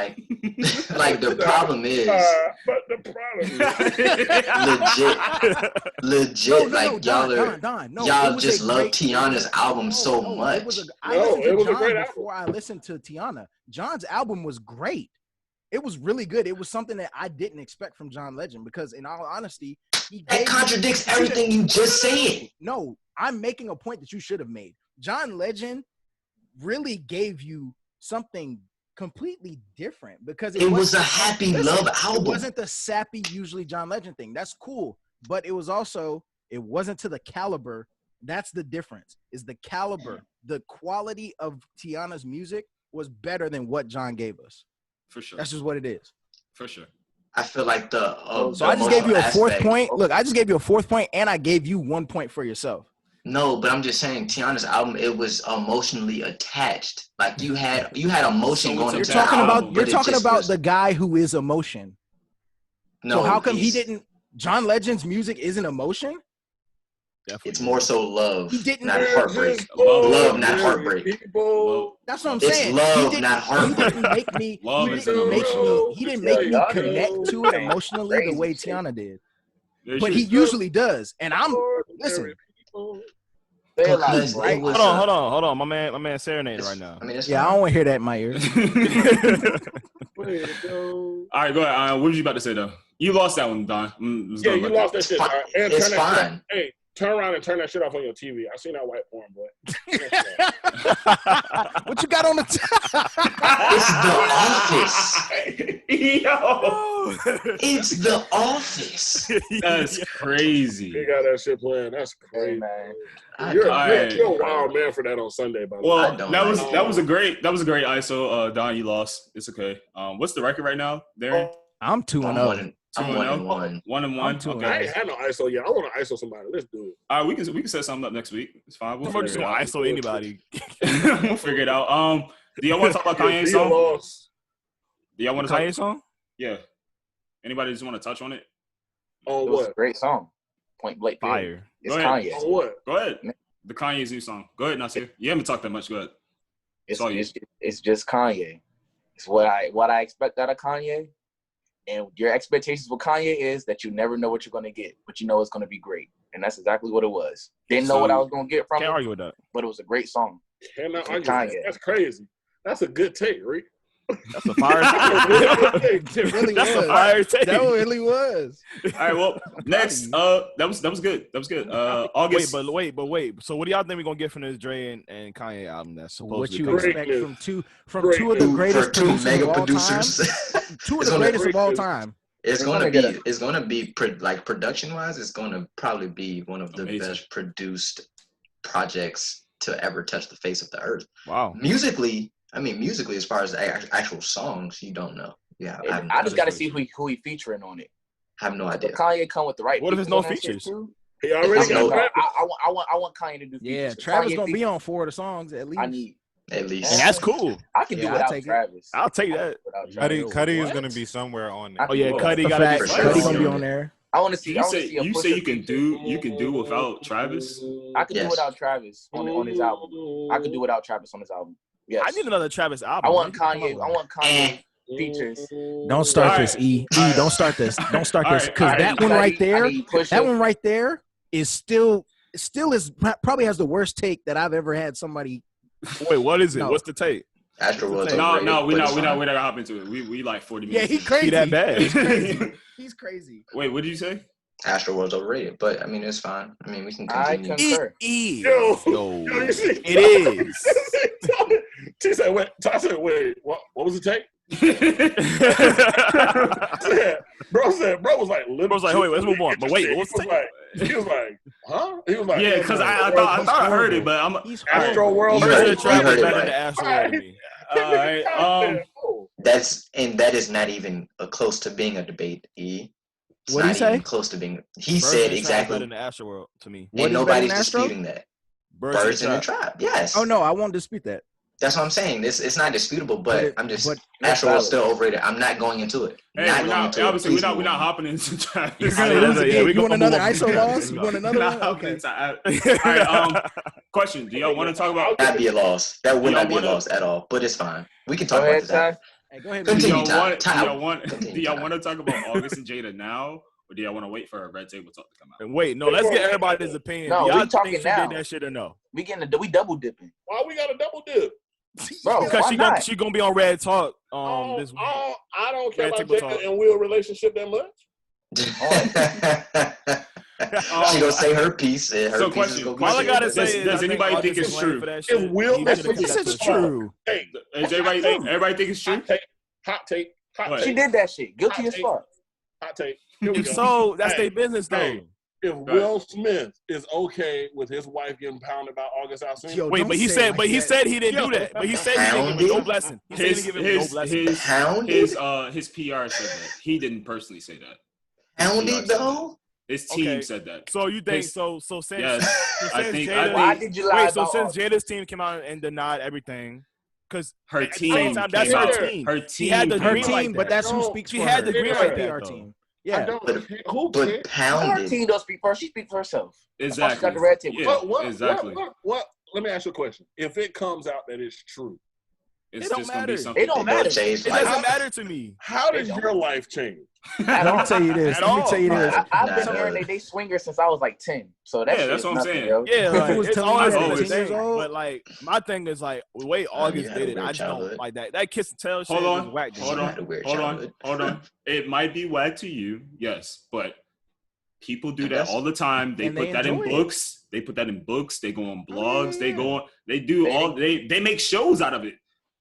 Y'all just love Teyana's album so much. It was a great album. Before I listened to Teyana, John's album was great. It was really good. It was something that I didn't expect from John Legend because, in all honesty, that contradicts everything you just said. No, I'm making a point that you should have made. John Legend really gave you something completely different because it was a happy love album. It wasn't the sappy, usually John Legend thing. That's cool. But it wasn't to the caliber. That's the difference, is the caliber. The quality of Teyana's music was better than what John gave us. For sure. That's just what it is. For sure. I feel like so I just gave you a 4th point. Look, I just gave you a 4th point, and I gave you 1 point for yourself. No, but I'm just saying, Teyana's album, it was emotionally attached. Like you had emotion going into the album. You're talking about the guy who is emotion. No, so how come he didn't? John Legend's music isn't emotion. Definitely. It's more so love, not heartbreak. Love, not heartbreak. That's what I'm saying. It's love, not heartbreak. He didn't make me connect to it emotionally the way Teyana did. But he usually does. And listen. Hold on. My man serenading right now. I don't want to hear that in my ears. All right, go ahead. What was you about to say though? You lost that one, Don. You lost that shit. It's fine. Hey, turn around and turn that shit off on your TV. I seen that white porn, boy. What you got on the It's The Office. He Yo, it's The Office. that's crazy. He got that shit playing. That's crazy, man. You're a wild man for that on Sunday, by the way. Well, that was a great ISO. Don, you lost. It's okay. What's the record right now, Darren? I'm 2-0. I'm 1-1. 1-1. Okay. I ain't had no ISO yet. I want to ISO somebody. Let's do it. All right, we can set something up next week. It's fine. We'll I'm just gonna ISO anybody. We'll figure it out. Do y'all want to talk about Kanye's song? Do y'all want to talk Kanye song? Yeah. Anybody just want to touch on it? On It what? was a great song. Point blank. Fire. It's Go ahead. Kanye. On what? Go ahead. The Kanye's new song. Go ahead, Nasir. You haven't talked that much. Go ahead. It's just Kanye. It's what I expect out of Kanye. And your expectations with Kanye is that you never know what you're going to get, but you know it's going to be great. And that's exactly what it was. Didn't know what I was going to get from Can't it, argue with that. but it was a great song. Cannot argue. Kanye. That's crazy. That's a good take, Rick. That's a fire take. It really That's was. a fire take. That really was. All right, well, next, that was good. That was good. August. Wait. So what do y'all think we're gonna get from this Dre and Kanye album that's supposed What to you come out? expect from two of the greatest producers mega of all producers. time? Two of the greatest of all time. It's gonna be like production wise. It's gonna probably be one of the best produced projects to ever touch the face of the earth. Wow. Musically, as far as the actual songs, you don't know. Yeah, I just got to see who he featuring on it. I have no idea. But Kanye come with the right. What if there's no features? He already got Travis. I want Kanye to do features. Yeah, Travis gonna be on 4 of the songs at least. I need. At least. And that's cool. I can do without Travis. I'll take that. Cuddy is gonna be somewhere on there. Oh yeah, Cuddy got to be. Cuddy gonna be on there. I want to see. You say you can do without Travis? I can do without Travis on his album. I can do without Travis on his album. Yes. I need another Travis album. I want Kanye features. Don't start this, E. Don't start this. Don't start this, because that one right there is still is probably has the worst take that I've ever had somebody. Wait, what is it? No. What's the take? Astro World's no, we're not gonna hop into it. We like 40 minutes. Yeah, he's crazy. He that bad. He's crazy. Wait, what did you say? Astro World's overrated, but it's fine. We can continue. I concur. Yo, you see? It is. She said, "Wait." I said, "Wait, what was the take?" Bro was like, wait, let's move on. But wait, what's the take? He was like, huh? He was like, yeah, because I thought I heard it, but I'm Astro World. Travis better than Astro World to me. All right. That is not even close to being a debate. What did he say? Close to being. He said exactly. Better than Astro World to me. And nobody's disputing that. Birds in the Trap. Yes. Oh no, I won't dispute that. That's what I'm saying. It's not disputable, but Astro World's still overrated. I'm not going into it. Obviously, we're not hopping into Travis. You want another ISO loss? You want another one? Okay. All right. Question: do y'all want to talk about? That'd be a loss. That would not be a loss at all. But it's fine. We can talk about that. Hey, go ahead. Continue, do y'all want to talk about August and Jada now, or do y'all want to wait for a Red Table Talk to come out? And wait, no, let's get everybody's opinion. No, y'all we talking think she now. did that shit or no? We double dipping. Why we got a double dip? Bro, because she gonna be on Red Talk. This week. I don't care about Jada and Will relationship that much. She gonna say her piece. So question: all I gotta say is, does anybody think it's true? If Will, This is true. Hey, does everybody think it's true? Hot take. She did that shit. Guilty as fuck. Hot take. So that's their business, though. If Will Smith is okay with his wife getting pounded by August Alsina, wait, but he said he didn't do that. But he said he didn't give him no blessing. He said he didn't give him no blessing. His PR said that. He didn't personally say that. Pounded though. His team said that. So you think so since Why did you lie about since Jada's team came out and denied everything, because her team, that's her team. Her team, had the green light, but that's who speaks for her. She had the green light, PR team. Yeah, but pounded. Her team don't speak for her. She speaks for herself. Exactly. She got the red table. Yeah, exactly. What? Let me ask you a question. If it comes out that it's true, it's don't just gonna be matter. something. It don't matter. It doesn't matter to me. How does your life change? Let me tell you this. I've been hearing they swingers since I was like 10. So that's what I'm saying. Yo. Yeah, like, it was it's always always 10 years old. But like my thing is like the way August did it, I just don't like that. That kiss and tell shit is whack. Hold on. It might be whack to you, yes, but people do that all the time. They put that in books. They put that in books. They go on blogs. They do all. They make shows out of it.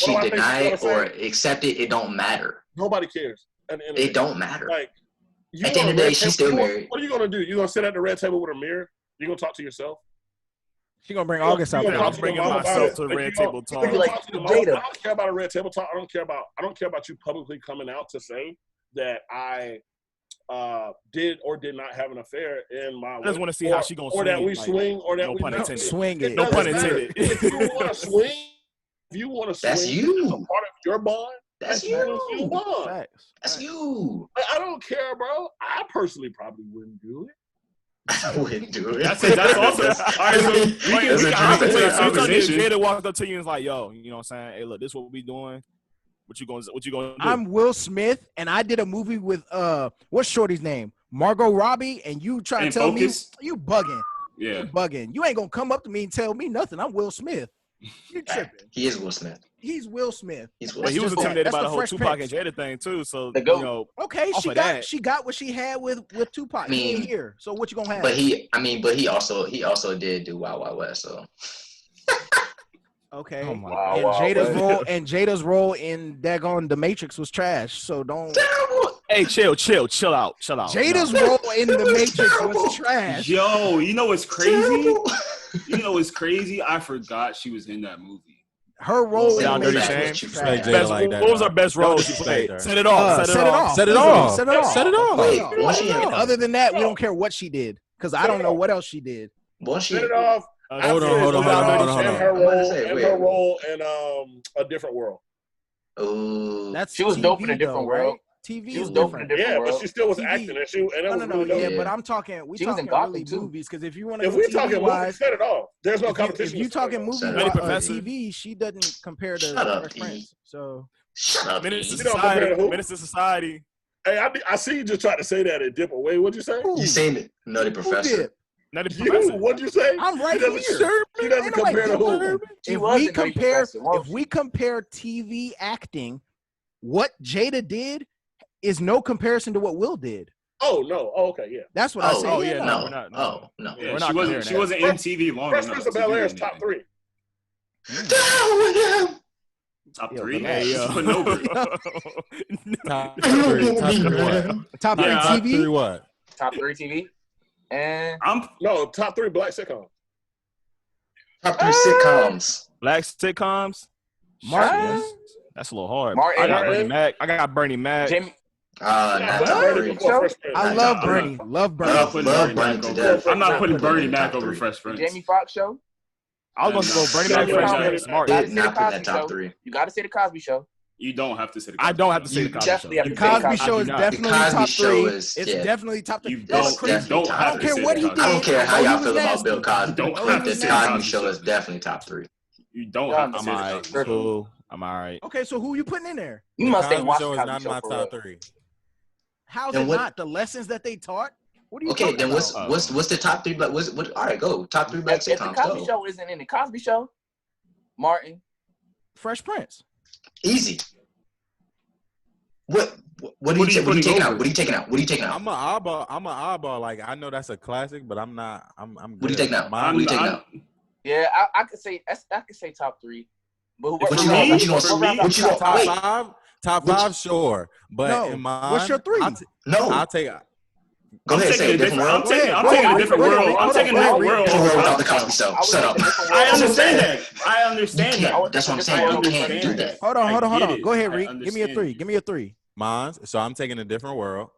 she deny it or accept it, it don't matter. Nobody cares. It don't matter. Like, At the end of the day, she's still married. What are you gonna do? You gonna sit at the red table with a mirror? You gonna talk to yourself? She gonna bring August out. I'm bringing myself to the red table talk. Like, Jada. I don't care about a red table talk. I don't care about you publicly coming out to say that I did or did not have an affair in my. I just want to see how she gonna swing. Or that we swing, or that no we pun intended. Swing it. No pun intended. If you want to swing, that's you. Part of your bond. That's you. Facts. That's you. I don't care, bro. I personally probably wouldn't do it. I wouldn't do it. That's also. All right, so we can hop into that conversation. Jada walked up to you and was like, "Yo, you know what I'm saying? Hey, look, this is what we doing. What you gonna do?" I'm Will Smith, and I did a movie with what's Shorty's name? Margot Robbie, and you try to tell me you bugging. Yeah, you bugging. You ain't gonna come up to me and tell me nothing. I'm Will Smith. You tripping? He is Will Smith. He's Will Smith. But he was intimidated by the whole Tupac and Jada thing too. So you know, okay, she got what she had with Tupac. I mean, here. So what you gonna have? But he also did do Wild Wild West. So okay. Oh and Jada's role in daggone The Matrix was trash. So don't. Hey, chill out. Jada's role in The Matrix was trash. Yo, you know what's crazy? You know what's crazy? I forgot she was in that movie. Her role in the Matrix. What was her best role she played? Set it off. Wait, other than that, we don't care what she did because I don't know what else she did. Set it off. Hold on. Her role in A Different World. Oh, she was dope in A Different World. TV she was dope in A Different World. But she still was acting, and no. But I'm talking. We talking really movies because if you want to, if we talking movies, set it off. There's no competition. If you talking movies, TV, she doesn't compare to Fresh Prince. So shut up. Menace to Society. Hey, I see you just try to say that in a different way. What'd you say? You saying it, Nutty Professor. What'd you say? I'm right here. He doesn't compare to who. If we compare TV acting, what Jada did is no comparison to what Will did. Oh no! Oh, okay, yeah. That's what I said. Oh yeah, no. Yeah, she wasn't in TV long enough. Fresh Prince of Bel-Air is top 3. Top 3. Hey, Top 3 TV. What? Top 3 TV. And top 3 black sitcoms. Top 3 sitcoms. Black sitcoms. Martin. That's a little hard. Martin. I got Bernie Mac. Jamie. Not top 3. I love Bernie. Love Bernie. Love Bernie to death. I'm not putting Bernie Mac over Fresh Prince. Jamie Foxx show. I was going to go Bernie Mac. Fresh Prince. Smart. Did not put that top 3. You got to say the Cosby Show. You don't have to say the Cosby I don't have to say the Cosby Show. The Cosby Show is definitely top 3. It's definitely top 3. I don't care what he did. I don't care how y'all feel about Bill Cosby. The Cosby Show is definitely top 3. You don't have to say the Cosby Show. Cool. I'm all right. Okay, so who you putting in there? You must ain't watched the the Cosby Show. Is not my top 3. How's it not? The lessons that they taught? What are you okay, then about? what's the top 3? But what? All right, go top 3 black sitcoms. If the Cosby Show isn't in the Cosby Show, Martin, Fresh Prince, easy. What are you taking out? What are you taking out? I'm an oddball. Like I know that's a classic, but I'm not. I'm. What are you taking out? What are you taking out? Yeah, I could say top 3. But what you gonna Top 5, sure. But in mine, what's your 3? I'll take. Go ahead, say a different world. I'm taking a different world. I'm taking a different world. Without the Cosby Show. Shut up. I understand that. That's what I'm saying. You can't do that. Hold on. Go ahead, Reek. Give me a 3. Mine. So I'm taking a different world.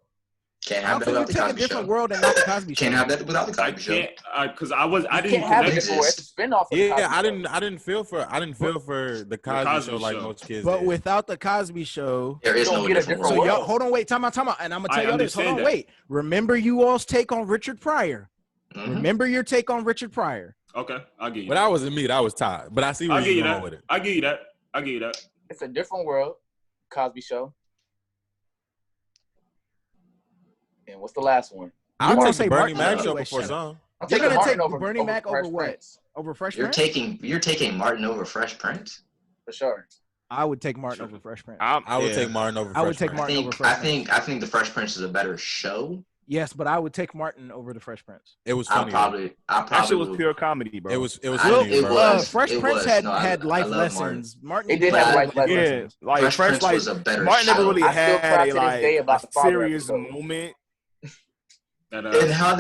Can't have that without the Cosby Show. A different world and not the Cosby Show. Can't have that without the Cosby Show. Because I didn't connect it. It's a spinoff. Yeah, I didn't feel for the Cosby Show like most kids. But did. Without the Cosby Show, there is no different world. So y'all, hold on, wait, time out, and I'm gonna tell you this. Hold on, wait. Remember you all's take on Richard Pryor. Remember your take on Richard Pryor. Okay, I'll give you. But that wasn't me. That was Todd. But I see where you're going with it. I'll give you that. It's a different world. Cosby Show. And what's the last one? I'll take the Bernie Mac show before some. You're gonna take Bernie Mac over what? Over Fresh Prince? You're taking Martin over Fresh Prince? For sure. I would take Martin over Fresh Prince. I would take Martin over Fresh Prince. I think the Fresh Prince is a better show. Yes, but I would take Martin over the Fresh Prince. It was funny. That shit was pure comedy, bro. It was funny, bro. Fresh Prince had life lessons. Martin did have life lessons. Yeah, like Fresh was a better Martin never show. really had a serious moment And how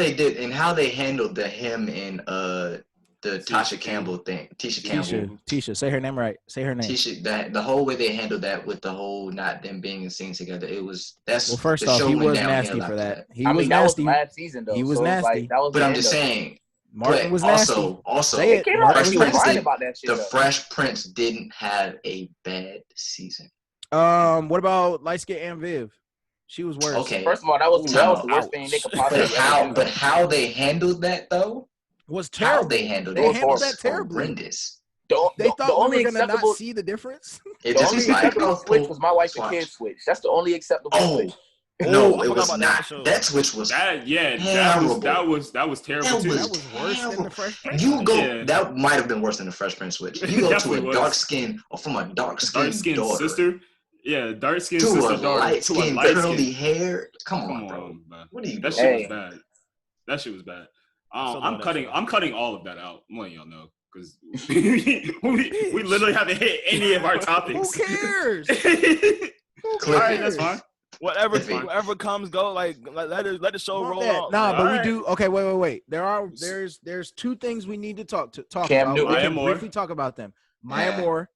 they handled him and the Tasha Campbell thing. Tisha, say her name right. Say her name. Tisha, the whole way they handled that with the whole not them being in scene together, first off, he was nasty for that. That was last season though. He was so nasty. Like, that was but I'm just saying, Martin was nasty. Also, it came out he was lying about that shit. The Fresh Prince didn't have a bad season. What about light skin and Viv? She was worse. Okay. First of all, that was the worst thing they could possibly do. But how they handled that though was terrible. How they handled that terribly. Horrendous. They thought we were gonna not see the difference. The only acceptable switch was my wife and kids switch. That's the only acceptable switch. No, it was not. That switch was that was terrible too. That was worse than the Fresh Prince. That might have been worse than the Fresh Prince switch. You go to a dark skin or from a dark skin daughter. Sister. Yeah, dark skin sister daughter to a light curly hair. Come on, bro. Man. What are you doing? Shit was bad. That shit was bad. I'm cutting all of that out. I'm letting y'all know because we literally haven't hit any of our topics. Who cares? All right, that's fine. Whatever comes, go. Like let the show roll on. Nah, but we do. Okay, wait. There's two things we need to talk about. We can briefly talk about them. Maya Moore.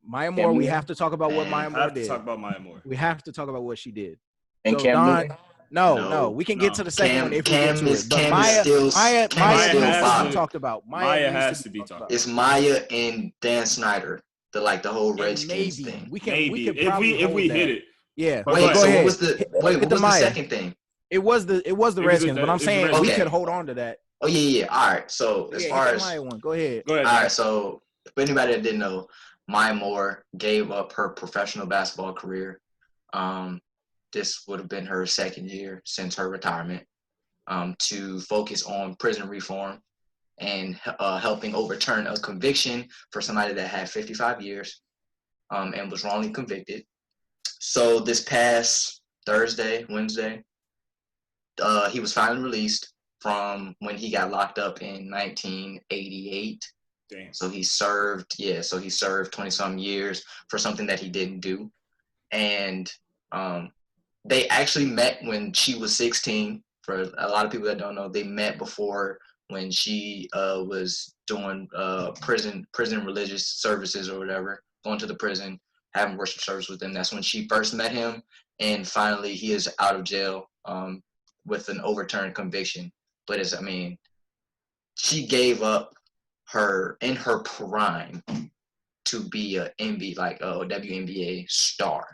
We have to talk about what Maya Moore did. Talk about Maya Moore. We have to talk about what she did. And so Cam Newton. No. We can get to the second one if we get to it. But Maya has to be talked about. Maya has to be talked about. It's Maya and Dan Snyder. The whole Redskins thing. We can if we hit it. Yeah. Wait, go ahead. What was the second thing? It was the Redskins, but I'm saying we could hold on to that. Oh yeah. All right. So as far as Maya one, go ahead. All right. So for anybody that didn't know, Maya Moore gave up her professional basketball career. This would have been her second year since her retirement, to focus on prison reform and helping overturn a conviction for somebody that had 55 years and was wrongly convicted. So this past Wednesday, he was finally released from when he got locked up in 1988. Damn. So he served 20-some years for something that he didn't do. And they actually met when she was 16. For a lot of people that don't know, they met before when she was doing prison religious services or whatever, going to the prison, having worship service with them. That's when she first met him. And finally, he is out of jail with an overturned conviction. But she gave up in her prime to be a WNBA star.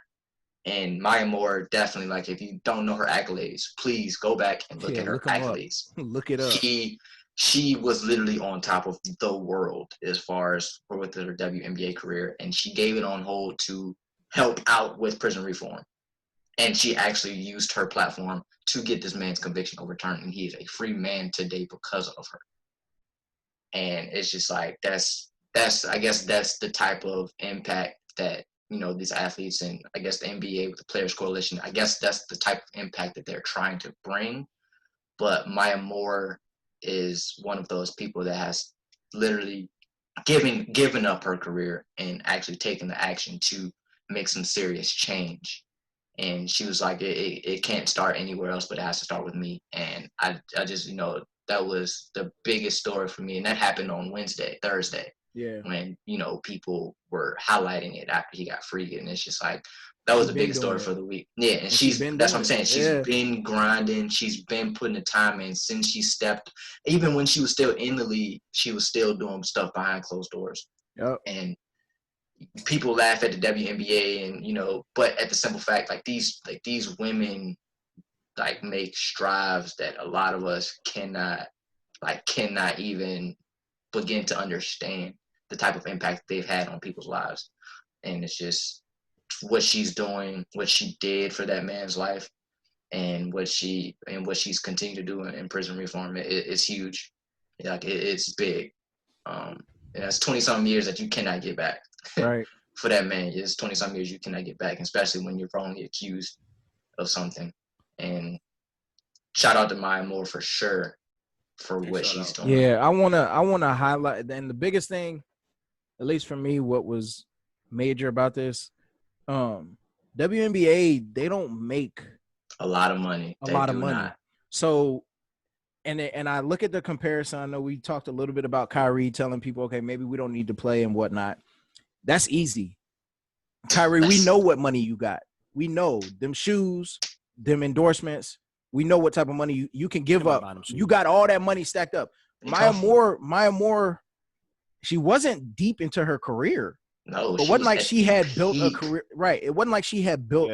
And Maya Moore definitely, if you don't know her accolades, please go back and look at her accolades. Look it up. She was literally on top of the world as far as with her WNBA career, and she gave it on hold to help out with prison reform. And she actually used her platform to get this man's conviction overturned, and he is a free man today because of her. And it's just I guess that's the type of impact that, these athletes and I guess the NBA with the Players Coalition, I guess that's the type of impact that they're trying to bring. But Maya Moore is one of those people that has literally given up her career and actually taken the action to make some serious change. And she was like, it can't start anywhere else, but it has to start with me. And I just, that was the biggest story for me. And that happened on Thursday. Yeah. When, people were highlighting it after he got free. And it's just that was the biggest story for the week. Yeah. And that's what I'm saying. She's been grinding. She's been putting the time in since she stepped. Even when she was still in the league, she was still doing stuff behind closed doors. Yep. And people laugh at the WNBA and, but at the simple fact, these women, make strides that a lot of us cannot even begin to understand the type of impact they've had on people's lives. And it's just what she's doing, what she did for that man's life, and what she's continued to do in prison reform. It's huge. It's big. And that's 20-some years that you cannot get back. Right. For that man, it's 20-some years you cannot get back, especially when you're wrongly accused of something. And shout out to Maya Moore for sure for what she's doing. Yeah, I wanna highlight, and the biggest thing, at least for me, what was major about this, WNBA, they don't make a lot of money. So, and I look at the comparison. I know we talked a little bit about Kyrie telling people, okay, maybe we don't need to play and whatnot. That's easy. Kyrie, we know what money you got. We know them shoes, them endorsements. We know what type of money you can give up. You got all that money stacked up. Maya Moore, she wasn't deep into her career. No, it wasn't like she had built a career. Right. It wasn't like she had built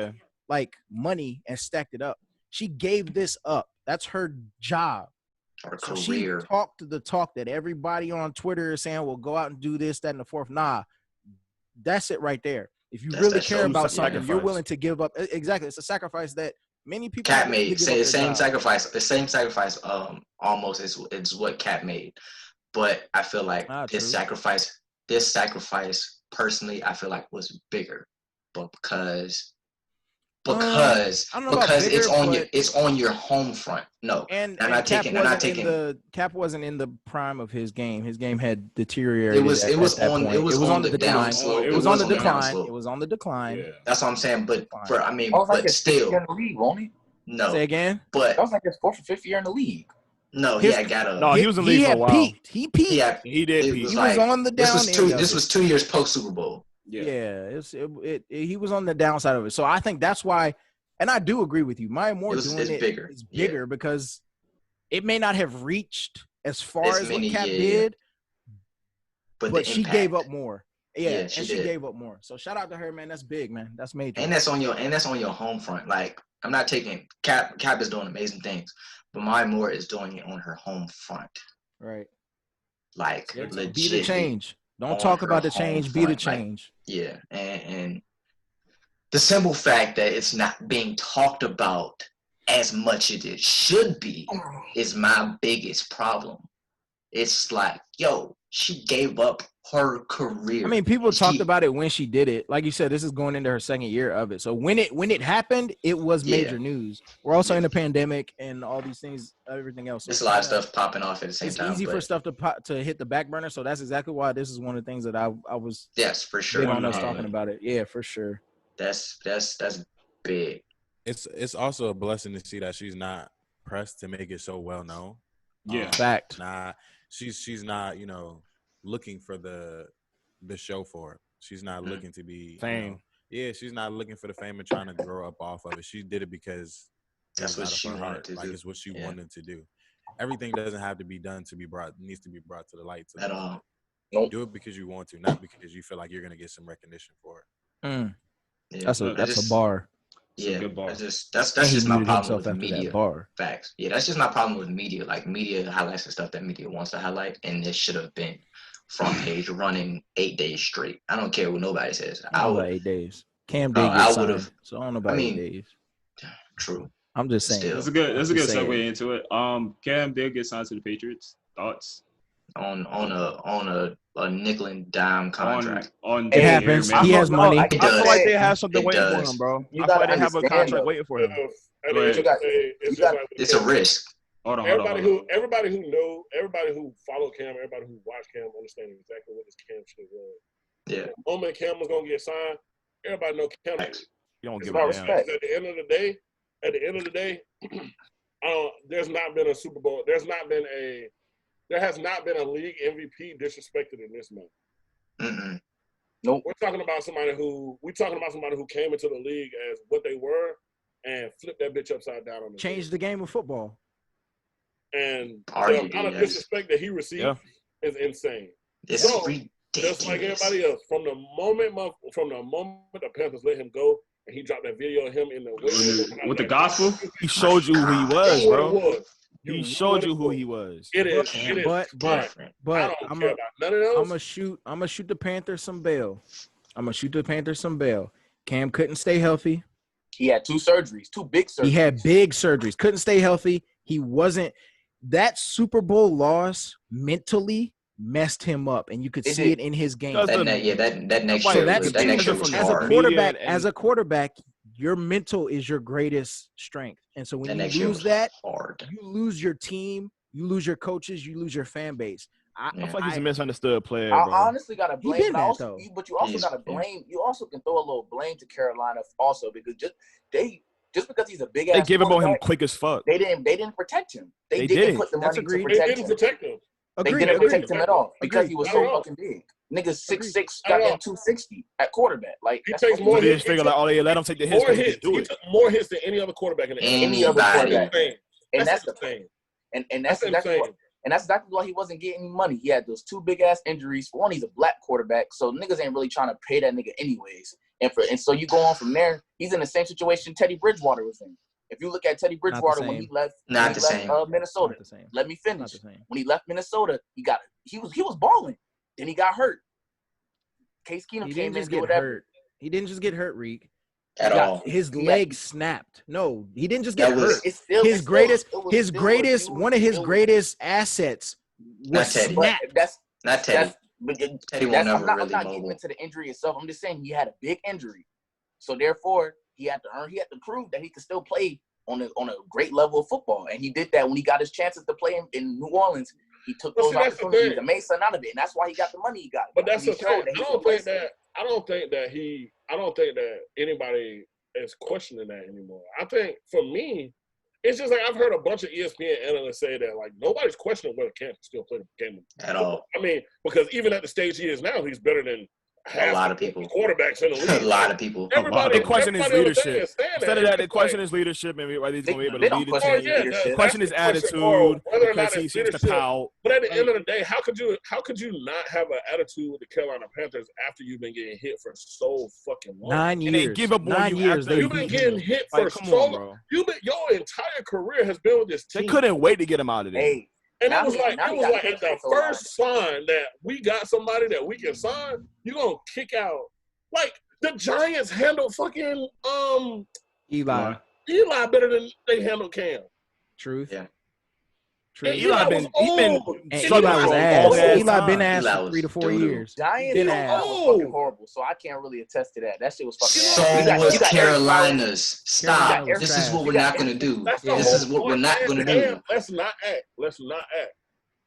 like money and stacked it up. She gave this up. That's her job. Her so career. She talked the talk that everybody on Twitter is saying, well, go out and do this, that, and the fourth. Nah, that's it right there. If you really care about something, you're willing to give up. Exactly. It's a sacrifice that many people Cat made. Say the same sacrifice. The same sacrifice almost is what Cat made. But I feel like this sacrifice personally, I feel like was bigger. But because it's on your home front. No, and I'm not taking. Cap wasn't in the prime of his game. His game had deteriorated. It was on the decline. It was on the decline. It was on the decline. Yeah. That's what I'm saying. But still, in the league, won't he? No. Say again. But that was like his 4th or 5th year in the league. No, he had got a. No, he was in the league for a while. He peaked. He did peak. He was on the down. This was 2 years post Super Bowl. Yeah, he was on the downside of it. So I think that's why, and I do agree with you. Maya Moore doing it is bigger because it may not have reached as far as what Cap did, but she gave up more. Yeah, she gave up more. So shout out to her, man. That's big, man. That's major. And that's on your home front. Like I'm not taking Cap is doing amazing things, but Maya Moore is doing it on her home front. Right. Like legit. Be the change. Don't talk about the change. Be the change. Like, and the simple fact that it's not being talked about as much as it should be is my biggest problem. It's like, yo, she gave up her career. I mean, people talked about it when she did it. Like you said, this is going into her second year of it. So when it happened, it was major news. We're also in a pandemic and all these things, everything else. So there's a lot of stuff popping off at the same time. It's easy for stuff to hit the back burner. So that's exactly why this is one of the things that I was. Yes, for sure. On us talking about it. Yeah, for sure. That's big. It's also a blessing to see that she's not pressed to make it so well known. Yeah, fact. Nah, she's not looking for the show for it. She's not looking to be fame. She's not looking for the fame and trying to grow up off of it. She did it because that's what she wanted to do. It's what she wanted to do. Everything doesn't have to be done needs to be brought to the light. At all. Nope. Do it because you want to, not because you feel like you're gonna get some recognition for it. Yeah, that's a bar. Yeah, that's just my problem with media. Facts. Yeah, that's just my problem with media. Like media highlights the stuff that media wants to highlight, and it should have been front page running 8 days straight. I don't care what nobody says. I would 8 days. Cam did get signed, so I don't know about 8 days. True. I'm just saying. That's a good segue into it. Cam did get signed to the Patriots. Thoughts? On a nickel and dime contract. It happens. He has money. I feel like they have something waiting for him, bro. I feel like they have a contract waiting for him. It's a risk. Everybody who followed Cam, everybody who watched Cam, understand exactly what this Cam shit was. Yeah. The moment Cam was gonna get signed, everybody know Cam. You don't give a damn. At the end of the day, there's not been a Super Bowl. There has not been a league MVP disrespected in this month. Mm-mm. Nope. We're talking about somebody who came into the league as what they were and flipped that bitch upside down on the changed the game of football. And the amount of disrespect that he received is insane. It's ridiculous. Just like everybody else, from the moment the Panthers let him go and he dropped that video of him in the with the gospel, he showed you who he was, bro. He showed you who he was. It is but I'm gonna shoot the Panthers some bail. Cam couldn't stay healthy. He had 2 surgeries, 2 big surgeries. He had big surgeries. Couldn't stay healthy. He wasn't. That Super Bowl loss mentally messed him up, and you could see it in his game. That next year was hard. As a quarterback, your mental is your greatest strength. And so when you lose that, you lose your team, you lose your coaches, you lose your fan base. I feel like he's a misunderstood player, bro. I honestly got to blame, but you also got to blame. You also can throw a little blame to Carolina also because they just because he's a big They ass, give up on him quick as fuck. They didn't protect him. They didn't didn't. put the That's money agreed. to They protect didn't him. protect him. They didn't protect him at all because he was so Agreed. fucking big. Niggas 6'6", goddamn 260 at quarterback. Like He that's takes fucking more They hits. just figure like, oh yeah, let him take the hits. More 'cause he hits. can do He it. took more hits than any other quarterback in the NFL. any other Anybody. quarterback. And that's the insane. and that's exactly why, and that's exactly why he wasn't getting money. He had those two big ass injuries. For one, he's a black quarterback, so niggas ain't really trying to pay that nigga anyways. And so you go on from there. He's in the same situation Teddy Bridgewater was in. If you look at Teddy Bridgewater when he left, Minnesota. Let me finish. When he left Minnesota, he was balling. Then he got hurt. Case Keenum came in and did whatever. He didn't just get hurt, Reek. At all. His leg snapped. No, he didn't just get That was- hurt. One of his greatest assets was snapped. Not Teddy. Teddy won't never I'm really not mobile. getting into the injury itself. I'm just saying he had a big injury, so therefore he had to prove that he could still play on a great level of football, and he did that when he got his chances to play in New Orleans. He took those opportunities and made something out of it, and that's why he got the money he got. But that's the thing. I don't think that anybody is questioning that anymore. I think for me, it's just like I've heard a bunch of ESPN analysts say that like nobody's questioning whether Cam can still play the game at all. I mean, because even at the stage he is now, he's better than a lot of people. Quarterbacks in the league. A lot of people. They question his leadership. Instead of that, they question his leadership and whether he's going to be able to lead the team. They question his attitude because he seems to pout. But at the end of the day, how could you not have an attitude with the Carolina Panthers after you've been getting hit for so fucking long? 9 years. And they give up on you after you've been getting hit for so long. Your entire career has been with this team. They couldn't wait to get him out of there. Hey. And it was like at the first sign that we got somebody that we can sign, you're gonna kick out. Like the Giants handled fucking Eli better than they handled Cam. Truth. Yeah. True. Eli was ass. Eli been ass for 3 to 4 years. Giants was fucking horrible, so I can't really attest to that. That shit was fucking So was Carolina's. Stop. This is what we're not going to do. This is what we're not going to do. Let's not act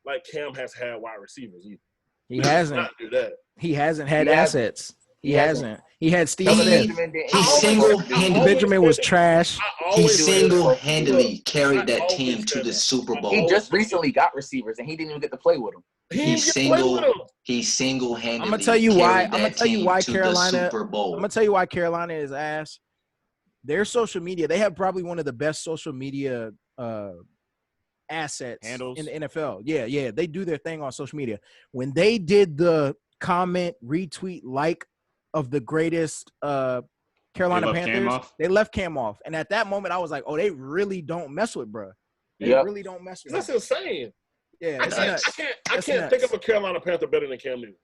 like Cam has had wide receivers either. He hasn't. Not do that. He hasn't had assets. He hasn't. He had Steve Smith. He single-handedly. Benjamin was trash. He single-handedly carried that team to the Super Bowl. He just recently got receivers, and he didn't even get to play with them. He single-handedly. I'm gonna tell you why. I'm gonna tell you why Carolina. I'm gonna tell you why Carolina is ass. Their social media. They have probably one of the best social media assets handles in the NFL. Yeah. They do their thing on social media. When they did the comment, retweet, like of the greatest Carolina Panthers, they left Cam off. And at that moment, I was like, oh, they really don't mess with bruh. They really don't mess with That's insane. Yeah, I can't think of a Carolina Panther better than Cam Newton.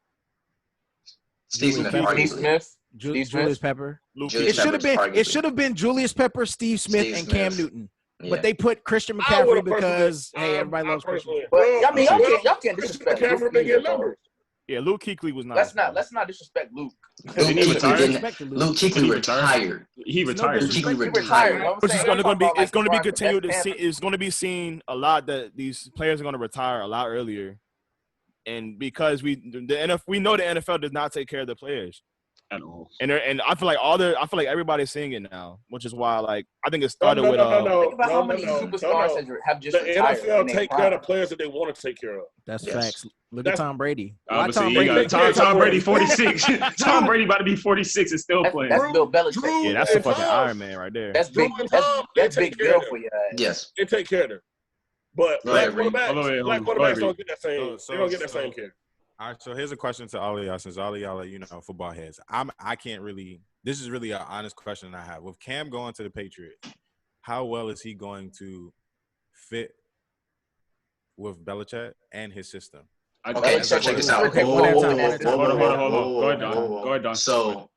Steve Smith. Julius Pepper. It should have been Julius Pepper, Steve Smith, and Cam Newton. Yeah. But they put Christian McCaffrey because everybody loves Christian. But I mean, y'all can't disrespect Luke. Yeah, Luke Kuechly was not. Let's not disrespect Luke. Luke Kuechly retired. He retired. Luke Kuechly retired. Which is going to be it's going to be continued to see. It's going to be seen a lot that these players are going to retire a lot earlier, and because we know the NFL does not take care of the players at all. And I feel like everybody's seeing it now, which is why I think it started with think about how many superstars have just retired. The NFL take care of the players that they want to take care of. That's facts. Look at Tom Brady. Tom Brady 46. Tom Brady about to be 46 and still playing. That's Bill Belichick. Yeah, that's the fucking Iron Man right there. That's big. That's big deal for you. Yes, they take care of them. But black quarterbacks don't get that same. They don't get that same care. All right, so here's a question to all of y'all, since all of y'all are, football heads. I can't really – this is really an honest question I have. With Cam going to the Patriots, how well is he going to fit with Belichick and his system? Okay, so check this out. Hold on. Go ahead, Don. So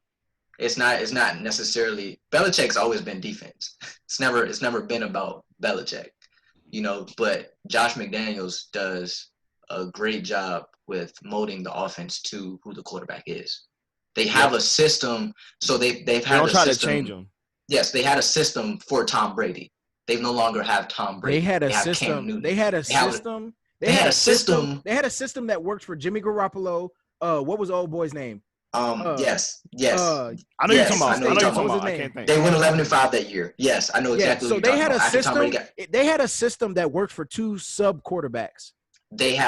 it's not necessarily – Belichick's always been defense. It's never been about Belichick, but Josh McDaniels does a great job with molding the offense to who the quarterback is. They have a system, so they've had a system. To change them. Yes, they had a system for Tom Brady. They no longer have Tom Brady. They had a system. They had a system that worked for Jimmy Garoppolo. What was the old boy's name? Yes. I know you're talking about. I know you're talking about. I can't think. They went 11-5 that year. Yes, I know exactly. So what they you're had talking a about. system. They had a system that worked for 2 sub quarterbacks. They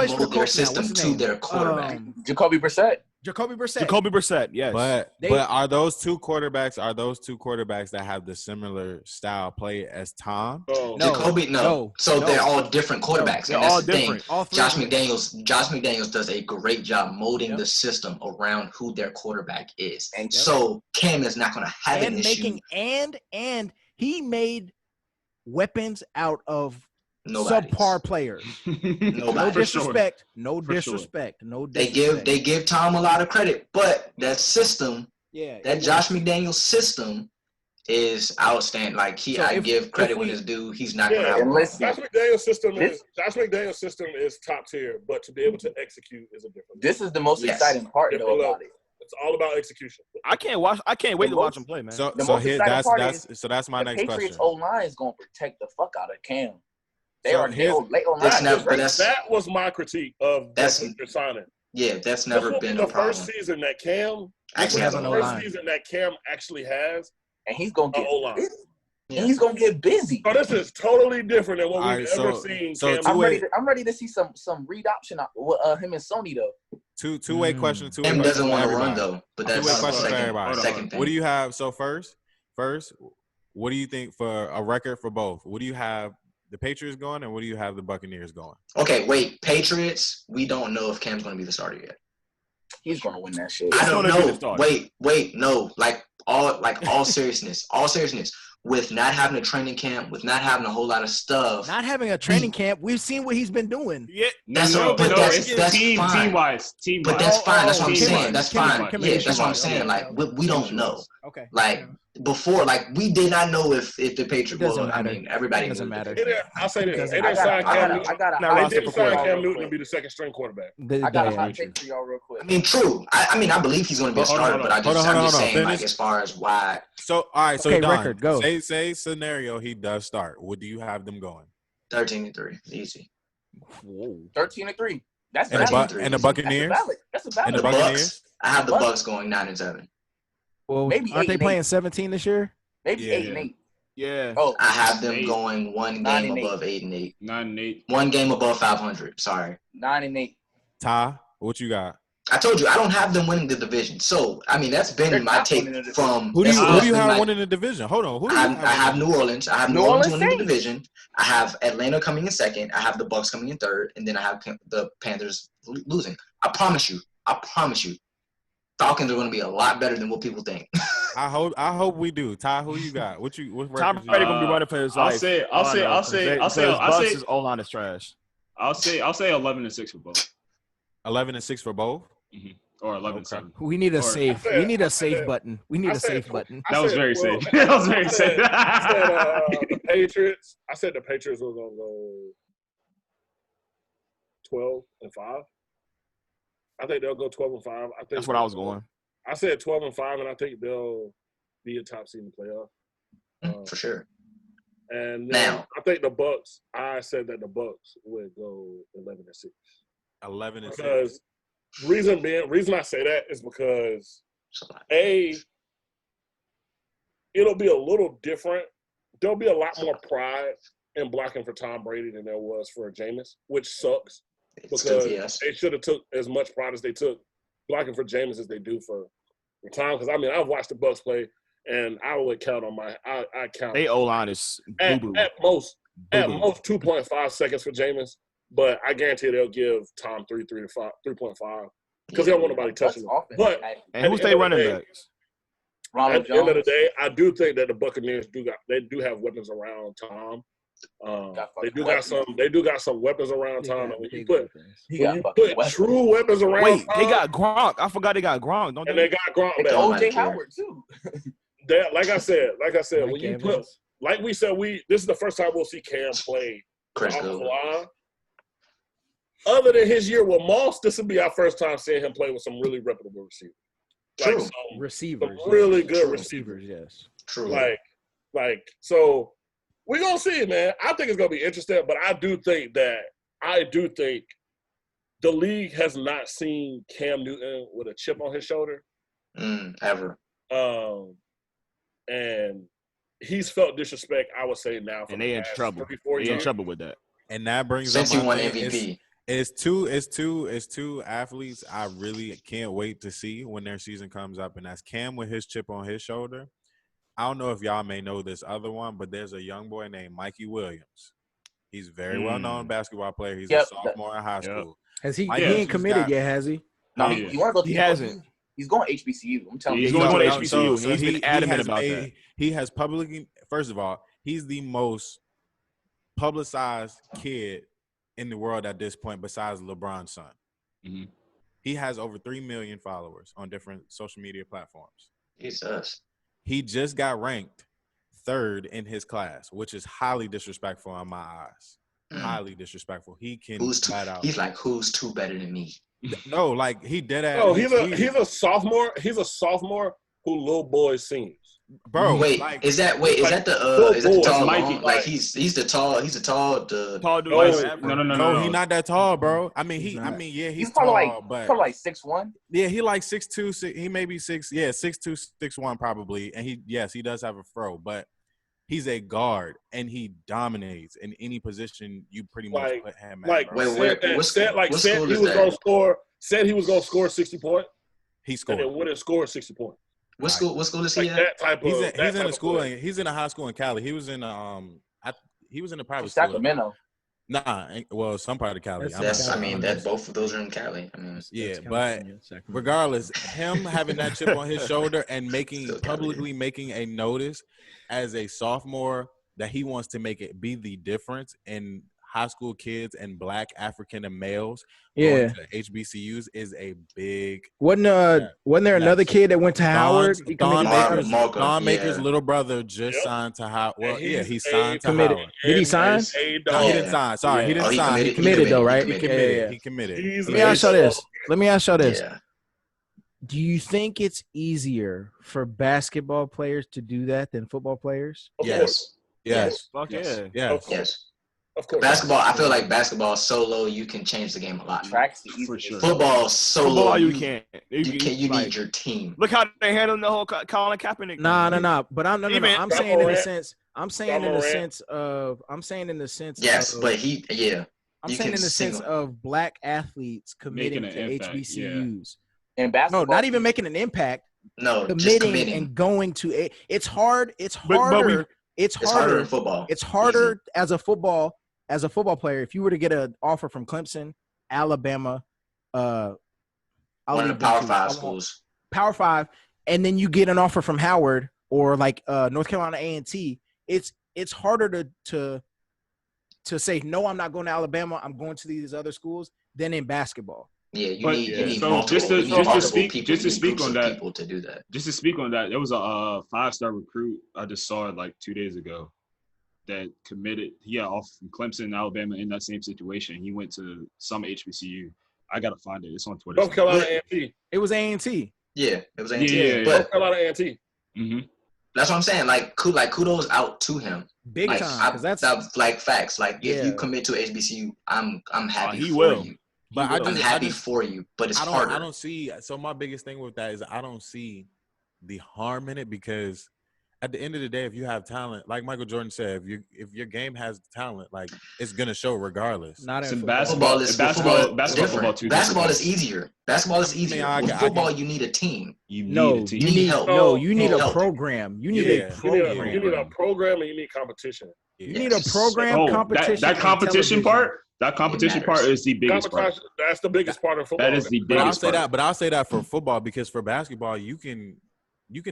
mold their system to their quarterback. Jacoby Brissett. Yes. But are those two quarterbacks that have the similar style play as Tom? Jacoby, no. So they're all different quarterbacks. They're and that's all the different. thing. Josh McDaniels does a great job molding the system around who their quarterback is. And so Cam is not going to have an issue. And he made weapons out of Nobody's. subpar players. No disrespect. No disrespect. They give Tom a lot of credit, but that system, that Josh McDaniels system, is outstanding. Like I give credit when it's due. He's not gonna have. Josh McDaniels' system is top tier, but to be able to execute is a different. This is the most exciting part though about it. It's all about execution. I can't wait to watch him play, man. So that's my next question. The Patriots O-line is going to protect the fuck out of Cam. That was my critique of the signing. Yeah, that's never been a problem. First season that Cam actually has, and he's gonna get O-line. And he's gonna get busy. So this is totally different than what we've ever seen. So I'm ready to see some read option with him and Sony though. Two-way question. Cam doesn't want to run though, but that's two-way question for everybody. Second thing. What do you have? So first, what do you think for a record for both? What do you have? The Patriots going, and what do you have the Buccaneers going? Okay, wait. Patriots, we don't know if Cam's going to be the starter yet. He's going to win that shit. I don't know. Wait, no. All seriousness. With not having a training camp, with not having a whole lot of stuff. Not having a training camp, we've seen what he's been doing. Yeah, that's fine. Team-wise. But that's fine. That's what I'm saying. That's fine. Yeah, that's what I'm saying. Like, we don't know. Okay. Like, before, like, we did not know if the Patriots were. I mean, everybody doesn't matter. I'll say this. They didn't sign Cam Newton to be the second string quarterback. I got a hot take for y'all real quick. I mean, true. I believe he's going to be a starter, but I'm just saying, like, as far as why. So, all right. So, okay, Don, record, go. Say scenario he does start. What do you have them going? 13-3. Easy. Whoa. 13-3. That's and the Buccaneers? That's a valid. And the Buccaneers? I have the Bucks going 9-7. Well, maybe aren't they playing 17 this year? Maybe 8-8. Yeah. Oh, I have them going one game above 8-8. 9-8. One game above 500. Sorry. 9-8. Ty, what you got? I told you I don't have them winning the division. So I mean that's been my take from. Who do you have winning the division? Hold on. I have New Orleans. I have New Orleans winning the division. I have Atlanta coming in second. I have the Bucks coming in third, and then I have the Panthers losing. I promise you. Falcons are going to be a lot better than what people think. I hope we do. Ty, who you got? What Tom Brady gonna be running for his life. I'll say. His O-line is trash. I'll say 11-6 for both. 11-6 for both. Mm-hmm. Or 11-7. We need a safe. We need a safe button. We need a safe button. That was very safe. That was very safe. The Patriots. I said the Patriots were gonna go 12-5. I think they'll go 12-5. I think that's what I was going. I said 12-5, and I think they'll be a top seed in the playoff. For sure. And now I think the Bucks. I said that the Bucks would go 11-6. 11-6. Because reason I say that is because it'll be a little different. There'll be a lot more pride in blocking for Tom Brady than there was for Jameis, which sucks. Because they should have took as much pride as they took blocking for Jameis as they do for Tom. Because I mean, I've watched the Bucks play, and I would count on I count. They O-line is at most 2.5 seconds for Jameis, but I guarantee they'll give Tom 3.5 because they don't want nobody touching him. But and who's they running backs? At the end of the day, I do think that the Buccaneers do have weapons around Tom. They do got some weapons around Tom. When you put true weapons around Wait, Tom, they got Gronk. I forgot they got Gronk. Don't they got Gronk. And OJ Howard too. Like I said, when you put, like we said, this is the first time we'll see Cam play off the line. Other than his year with Moss, this will be our first time seeing him play with some really reputable receivers. True. Like Receivers. Some really good receivers. Yes. True. Like so. We're going to see, man. I think it's going to be interesting, but I do think the league has not seen Cam Newton with a chip on his shoulder ever. And he's felt disrespect, I would say now. And they in trouble. They in trouble with that. And that brings since up he won MVP. It's two athletes I really can't wait to see when their season comes up, and that's Cam with his chip on his shoulder. I don't know if y'all may know this other one, but there's a young boy named Mikey Williams. He's a very well-known basketball player. He's a sophomore in high school. Has he ain't committed yet, has he? No, he want to go. He hasn't. He's going HBCU. I'm telling you. He's going to HBCU. So he's been adamant about that. He has publicly, first of all, he's the most publicized kid in the world at this point besides LeBron's son. Mm-hmm. He has over 3 million followers on different social media platforms. Jesus. He just got ranked 3rd in his class, which is highly disrespectful in my eyes. Highly disrespectful. He can flat out. He's like, who's two better than me? No, like he dead ass. Oh, he's a sophomore. He's a sophomore who little boys sings. Bro, wait, like, is that the tall Mikey? Like he's the tall dude. No, he's not that tall, bro. I mean, he's tall, but probably like 6'1". Yeah, he like 6'2", he may be 6'2", 6'1" probably, and he does have a fro, but he's a guard and he dominates in any position you pretty much put him at. Like, said he was gonna score 60 points. He scored. And wouldn't score 60 points. What school is he at? He's in a school. He's in a high school in Cali. He was in he was in a private Sacramento. School. Nah, well, some part of Cali. That both of those are in Cali. I mean, yeah, but regardless, him having that chip on his shoulder and publicly making a notice as a sophomore that he wants to make it be the difference in high school kids and Black African and males going to HBCUs is a big. Wasn't there another kid that went to Howard? Don Maker's little brother just signed to Howard. Well, he signed to Howard. Did he sign? No, he didn't sign. Sorry, he didn't sign. He committed though, right? He committed. Let me ask y'all this. Yeah. Do you think it's easier for basketball players to do that than football players? Yes. Fuck yeah. Yes. Of course. Basketball, I feel like basketball solo, you can change the game a lot. Track's the easy for sure. Football solo, football, you can't. You need your team. Look how they handled the whole Colin Kaepernick. No. But I'm saying in the sense. I'm saying in the sense. Yes, of, but I'm saying in the sense of Black athletes committing to HBCUs. And basketball, no, not even making an impact. No, committing and going to it. It's hard. It's harder. It's harder in football. It's harder as a football player. If you were to get an offer from Clemson, Alabama, one of the Power 5 schools, Power 5, and then you get an offer from Howard or like North Carolina A&T, it's harder to say no. I'm not going to Alabama. I'm going to these other schools than in basketball. Yeah, you need so multiple, just to speak on that, people to do that. Just to speak on that, there was a 5-star recruit I just saw it like 2 days ago that committed. He got off from Clemson, Alabama, in that same situation. He went to some HBCU. I gotta find it. It's on Twitter. North Carolina A&T. It was A&T. Yeah, it was A&T. Yeah. But North Carolina A&T. Mm-hmm. That's what I'm saying. Like kudos out to him. Big time. That's like facts. Like if you commit to HBCU, I'm happy for you. But I'm happy for you, but it's harder. I don't see. So my biggest thing with that is I don't see the harm in it because at the end of the day, if you have talent, like Michael Jordan said, if your game has talent, like it's gonna show regardless. Not in basketball is different. Basketball is easier. With football, you need a team. You need help. No, you need a program. You need a program. You need a program and you need competition. You need a program, competition. That competition part. That competition part is the biggest part. That's the biggest part of football. That is the biggest part. But I'll say that for football because for basketball, you can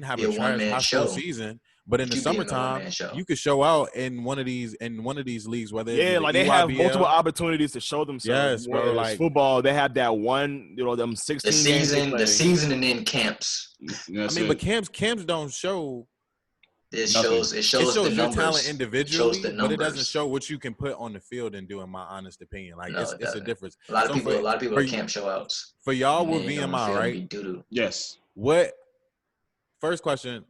have a trash high school season, but in the summertime, you could show out in one of these leagues. Whether like they have multiple opportunities to show themselves. Yes, bro. Like football, they have that one. Them 16 the season, and then camps. But camps don't show. It shows the your numbers. Talent individually, but it doesn't show what you can put on the field and do. In my honest opinion, like it's a difference. A lot of people can't show outs. For y'all with VMI, right? Doo-doo. Yes. What? First question: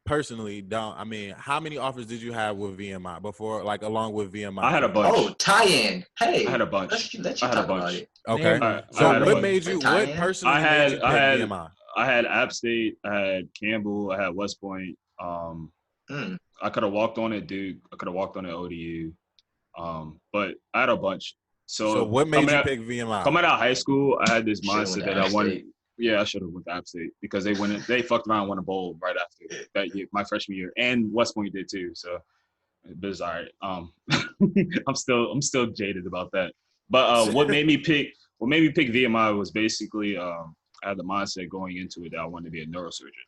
personally don't. I mean, how many offers did you have with VMI before, like along with VMI? I had a bunch. Oh, tie-in. Hey, I had a bunch. Let you talk about it. Okay. So what made you? What personally made you pick VMI? I had App State. I had Campbell. I had West Point. I could have walked on at Duke. I could have walked on at ODU. But I had a bunch. So what made you pick VMI? Coming out of high school, I had this mindset that I wanted. Yeah, I should have went to App State because they fucked around and won a bowl right after that year, my freshman year, and West Point did too. So, but it's all right. I'm still jaded about that. But what made me pick VMI was basically I had the mindset going into it that I wanted to be a neurosurgeon.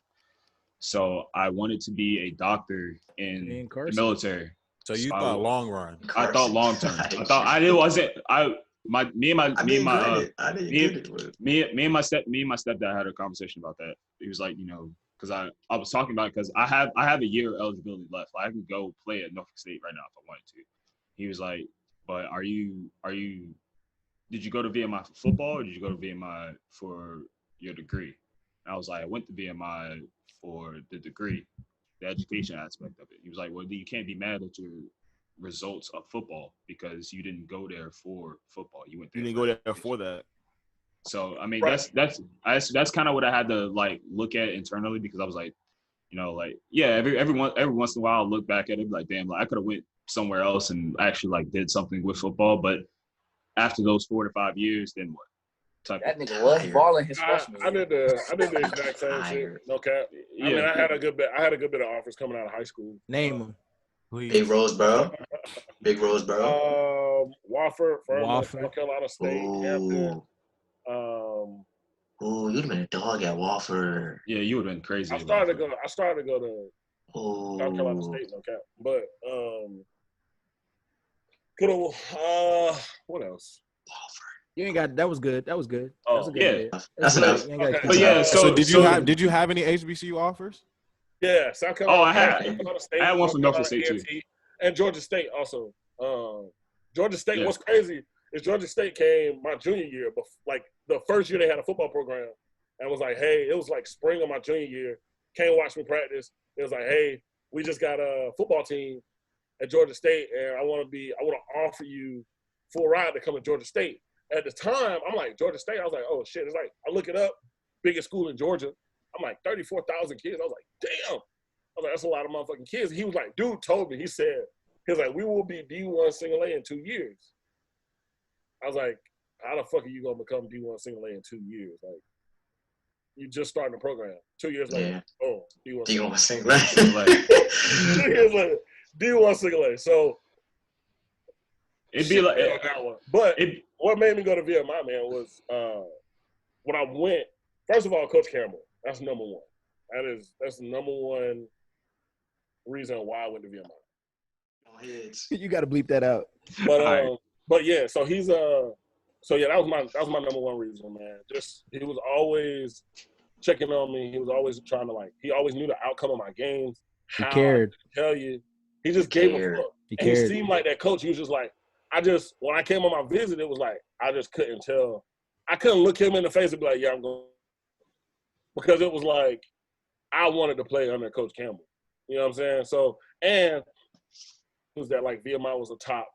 So I wanted to be a doctor in the military. So you thought long run? I thought long term. I thought me and my stepdad had a conversation about that. He was like, because I was talking about it because I have a year of eligibility left. Like, I can go play at Norfolk State right now if I wanted to. He was like, but did you go to VMI for football or did you go to VMI for your degree? And I was like, I went to VMI for the degree, the education aspect of it. He was like, well, you can't be mad at your results of football because you didn't go there for football. You went there. You didn't go there for that. So I mean, that's kind of what I had to like look at internally because I was like, every once in a while I'll look back at it like, damn, like I could have went somewhere else and actually like did something with football, but after those 4 to 5 years, then what? That nigga was balling his freshman year. I did the exact same shit. No cap. I mean, I had a good bit of offers coming out of high school. Name them. Big Roseboro. Wofford from South Carolina State. Hampton. You'd have been a dog at Wofford. Yeah, you would have been crazy. I started to go to South Carolina State. No cap. But what else? Wofford. You ain't got that was good. That was good. Oh, that's enough. Okay. But yeah, so did you have any HBCU offers? Yeah, South Carolina. Oh, I had one from Norfolk State too, and Georgia State also. Georgia State. What's crazy is Georgia State came my junior year, but like the first year they had a football program, and was like, hey, it was like spring of my junior year. Came watch me practice. It was like, hey, we just got a football team at Georgia State, and I want to offer you full ride to come to Georgia State. At the time, I'm like, Georgia State. I was like, oh, shit. It's like, I look it up, biggest school in Georgia. I'm like, 34,000 kids. I was like, damn. I was like, that's a lot of motherfucking kids. He was like, dude told me, he was like, we will be D1 single A in 2 years. I was like, how the fuck are you going to become D1 single A in 2 years? Like, you just starting the program. 2 years later, D1 single A. 2 years later, D1 single A. So, it'd be like that one. But what made me go to VMI, man, was when I went. First of all, Coach Campbell. That's number one. That's the number one reason why I went to VMI. You got to bleep that out. But yeah, so he's that was my number one reason, man. Just he was always checking on me. He was always trying to he always knew the outcome of my games. He cared. Tell you, he just gave a fuck. He seemed like that coach. He was just like. When I came on my visit, it was like, I just couldn't tell. I couldn't look him in the face and be like, yeah, I'm going. Because it was like, I wanted to play under Coach Campbell. You know what I'm saying? So, and it was that like VMI was a top,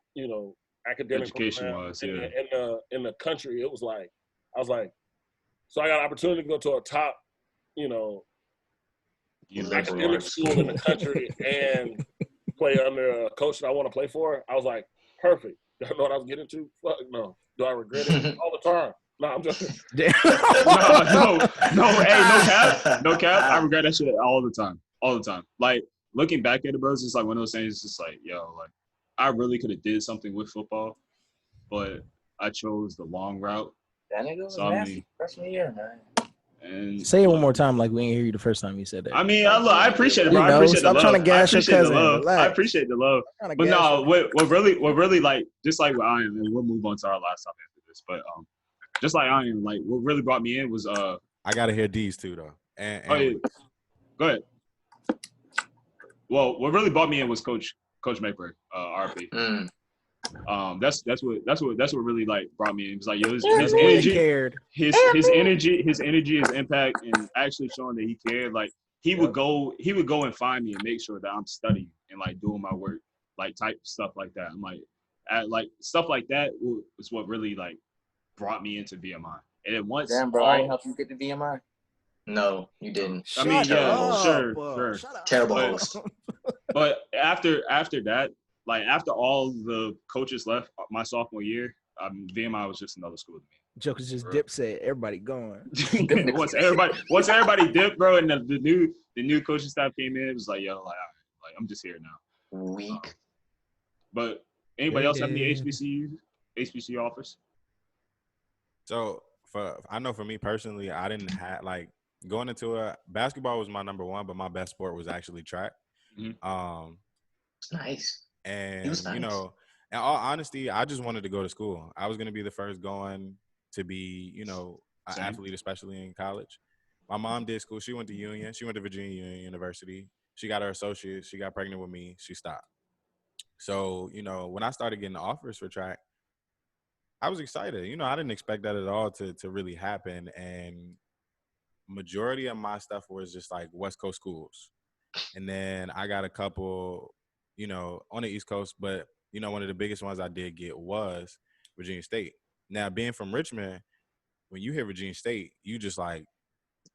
academic education was, yeah. In the country, it was like, I was like, so I got an opportunity to go to a top, academic school in the country and play under a coach that I want to play for. I was like, perfect. I know what I was getting to. Fuck no. Do I regret it all the time? No, I'm just. no. Hey, no cap. I regret that shit all the time. Like looking back at it, bro, it's just like one of those things. It's just like, yo, like I really could have did something with football, but I chose the long route. That nigga was nasty freshman year, man. And say it one more time, like we didn't hear you the first time you said that. I mean, I appreciate it, bro. I appreciate the love. Stop trying to gas your cousin. I appreciate the love. But no, what really like, just like what I am, and we'll move on to our last topic after this. But just like I am, like what really brought me in was I gotta hear these two though. And oh, yeah. Go ahead. Well, what really brought me in was Coach Mayberg, R.I.P. That's what really like brought me in. It was like, yo, his energy, his energy, his impact, and actually showing that he cared. Like he would go and find me and make sure that I'm studying and like doing my work, like type stuff like that. I'm like stuff like that was what really like brought me into VMI. And then once Damn, bro, I didn't help you get the VMI. No, you didn't. I mean, yeah, sure. Terrible host. But after that, like after all the coaches left my sophomore year, VMI was just another school to me. Jokers just dip said everybody going. once everybody dipped, bro, and the new coaching staff came in, it was like, yo, like, all right, like I'm just here now. Weak. But anybody else have any HBCU offers? So I know for me personally, I didn't have like going into basketball was my number one, but my best sport was actually track. Mm-hmm. Nice. And nice. You know, in all honesty, I just wanted to go to school. I was going to be the first going to be, you know, an athlete, especially in college. My mom did school. She went to Union. She went to Virginia Union University. She got her associates. She got pregnant with me. She stopped. So, you know, when I started getting offers for track, I was excited. You know, I didn't expect that at all to really happen. And majority of my stuff was just like West Coast schools. And then I got a couple, you know, on the East Coast. But, you know, one of the biggest ones I did get was Virginia State. Now, being from Richmond, when you hear Virginia State, you just like,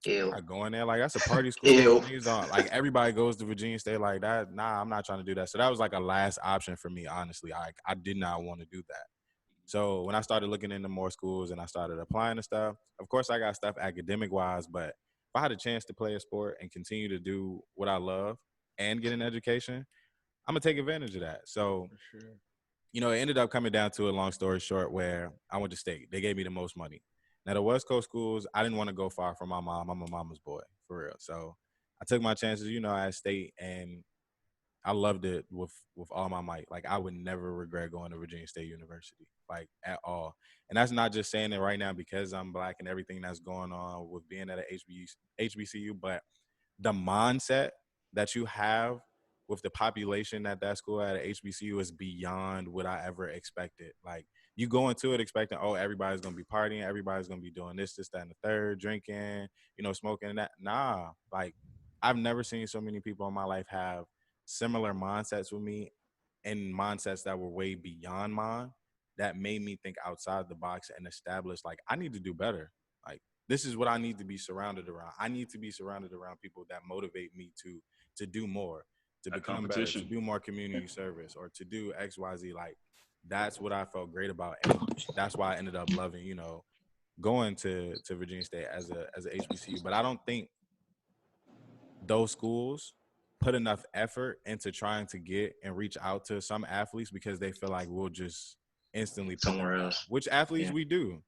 I go in there like that's a party school. Like everybody goes to Virginia State like that. Nah, I'm not trying to do that. So that was like a last option for me, honestly. I did not want to do that. So when I started looking into more schools and I started applying to stuff, of course I got stuff academic wise, but if I had a chance to play a sport and continue to do what I love and get an education, I'm gonna take advantage of that. So, you know, it ended up coming down to a long story short where I went to State. They gave me the most money. Now, the West Coast schools, I didn't want to go far from my mom. I'm a mama's boy, for real. So I took my chances, you know, at State, and I loved it with all my might. Like, I would never regret going to Virginia State University, like, at all. And that's not just saying it right now because I'm Black and everything that's going on with being at a HBCU, but the mindset that you have with the population at that school at a HBCU is beyond what I ever expected. Like, you go into it expecting, oh, everybody's going to be partying, everybody's going to be doing this, that, and the third, drinking, you know, smoking and that. Nah, like, I've never seen so many people in my life have similar mindsets with me and mindsets that were way beyond mine that made me think outside the box and establish, like, I need to do better. Like, this is what I need to be surrounded around. I need to be surrounded around people that motivate me to do more, to become better, to do more community service, or to do X, Y, Z. Like, that's what I felt great about, and that's why I ended up loving, you know, going to Virginia State as a HBCU. But I don't think those schools put enough effort into trying to get and reach out to some athletes because they feel like we'll just instantly put somewhere else. Which athletes we do.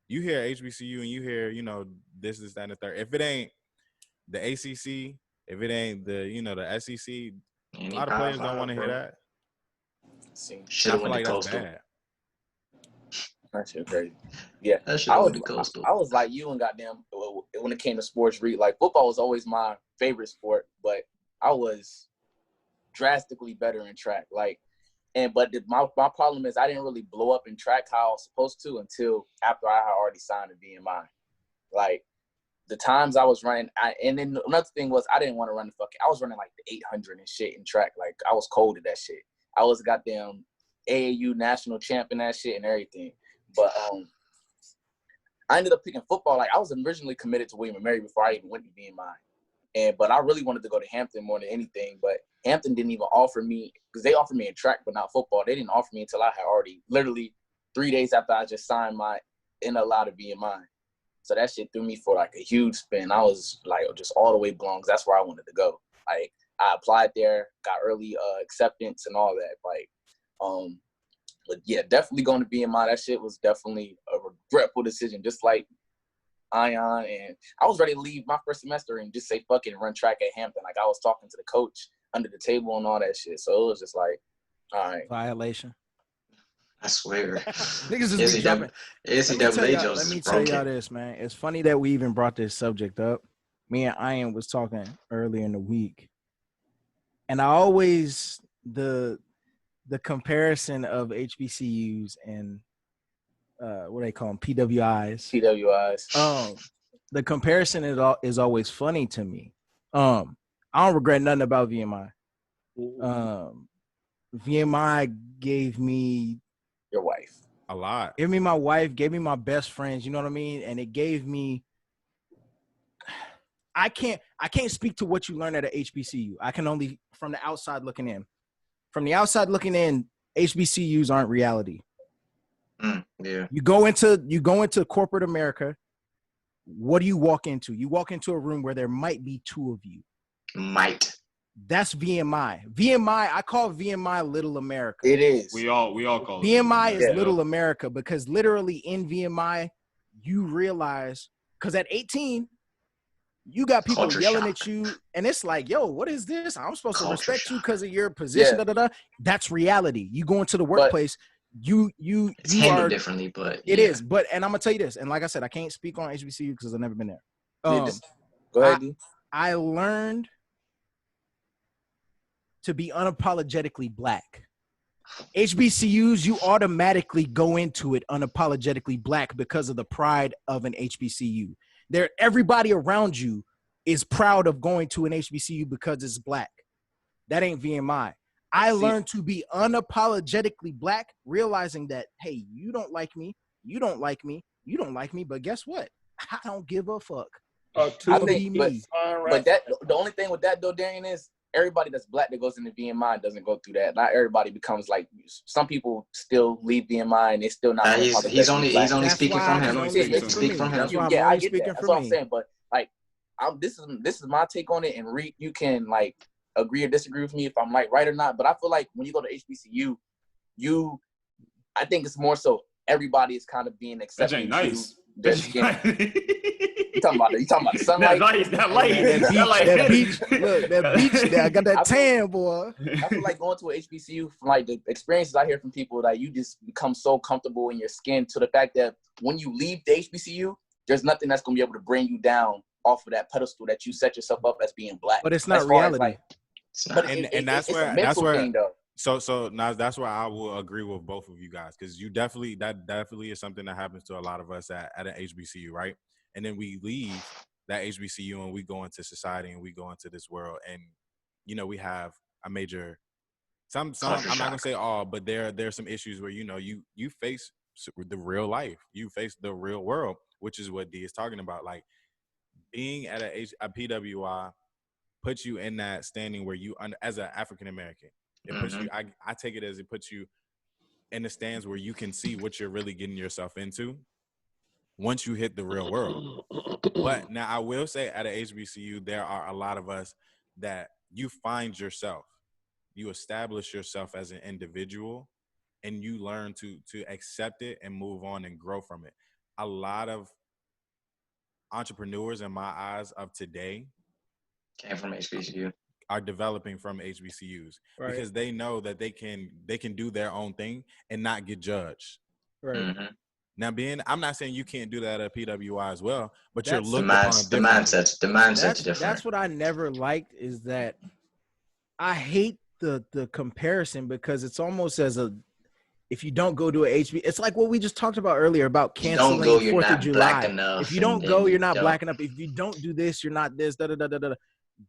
You hear HBCU and you hear, you know, this, that, and the third. If it ain't the ACC, if it ain't the, you know, the SEC, a lot of players don't want to hear that. Should have went to Coastal. That shit crazy. Yeah, I was like you and goddamn when it came to sports. Like football was always my favorite sport, but I was drastically better in track. Like, my problem is I didn't really blow up in track how I was supposed to until after I had already signed a VMI. Like the times I was running, and then another thing was I didn't want to run I was running like the 800 and shit in track. Like I was cold at that shit. I was a goddamn AAU national champ in that shit and everything. But I ended up picking football. Like I was originally committed to William & Mary before I even went to VMI. But I really wanted to go to Hampton more than anything. But Hampton didn't even offer me, because they offered me in track but not football. They didn't offer me until I had already, literally 3 days after I just signed my NLI to VMI. So that shit threw me for like a huge spin. I was like just all the way blown because that's where I wanted to go. Like I applied there, got early acceptance and all that. Like, but yeah, definitely going to VMI. That shit was definitely a regretful decision. Just like Ion, and I was ready to leave my first semester and just say fuck it and run track at Hampton. Like I was talking to the coach under the table and all that shit. So it was just like, all right, violation. I swear. Niggas just be jumping. Let me tell y'all this, man. It's funny that we even brought this subject up. Me and Ian was talking earlier in the week. And I always, the comparison of HBCUs and what they call them, PWIs. PWIs. The comparison is always funny to me I don't regret nothing about VMI. VMI gave me your wife. A lot. Gave me my wife, gave me my best friends, you know what I mean? And it gave me I can't speak to what you learn at a HBCU. I can only from the outside looking in. From the outside looking in, HBCUs aren't reality. Yeah. You go into corporate America. What do you walk into? You walk into a room where there might be two of you. Might. That's VMI. I call VMI Little America. It is. We all call it VMI is Little America because literally in VMI, you realize because at 18, you got people Culture yelling shock. at you, and it's like, yo, what is this? I'm supposed to Culture respect you shock. because of your position. Yeah. Da, da, da. That's reality. You go into the workplace, It's handled differently, but it is. But and I'm gonna tell you this, and like I said, I can't speak on HBCU because I've never been there. Go ahead, D. I learned to be unapologetically black. HBCUs, you automatically go into it unapologetically black because of the pride of an HBCU. Everybody around you is proud of going to an HBCU because it's black. That ain't VMI. I learned to be unapologetically black, realizing that, hey, you don't like me, but guess what? I don't give a fuck. I think, but that the only thing with that though, Darrian, is everybody that's black that goes into VMI doesn't go through that. Not everybody becomes like some people still leave VMI and they still not. He's only speaking from him. Speak from him. Yeah, I get that. That's what I'm saying. But like, this is my take on it, and you can like agree or disagree with me if I'm like right or not. But I feel like when you go to HBCU, I think it's more so everybody is kind of being accepted. That ain't nice. You talking about the sunlight? That beach. Look, that beach there. I got that tan, boy. I feel like going to a HBCU, from like the experiences I hear from people, that you just become so comfortable in your skin to the fact that when you leave the HBCU, there's nothing that's gonna be able to bring you down off of that pedestal that you set yourself up as being black. But it's not reality. That's where. So now that's where I will agree with both of you guys, because that definitely is something that happens to a lot of us at an HBCU, right? And then we leave that HBCU and we go into society and we go into this world, and we have a major some I'm not gonna say all, but there's some issues where you face the real life, you face the real world, which is what D is talking about. Like being at a PWI puts you in that standing where you, as an African American. It puts you. I take it as it puts you in the stands where you can see what you're really getting yourself into once you hit the real world. But now I will say at a HBCU, there are a lot of us that you find yourself, you establish yourself as an individual, and you learn to accept it and move on and grow from it. A lot of entrepreneurs, in my eyes, of today came from HBCU. Are developing from HBCUs, right? Because they know that they can do their own thing and not get judged. Right. Now, I'm not saying you can't do that at PWI as well, but you're looking the mindset's different. That's what I never liked, is that I hate the comparison, because it's almost as if you don't go to a HB, it's like what we just talked about earlier about canceling 4th of July. If you don't go, you're not black enough. If you don't do this, you're not this. Da da da da da.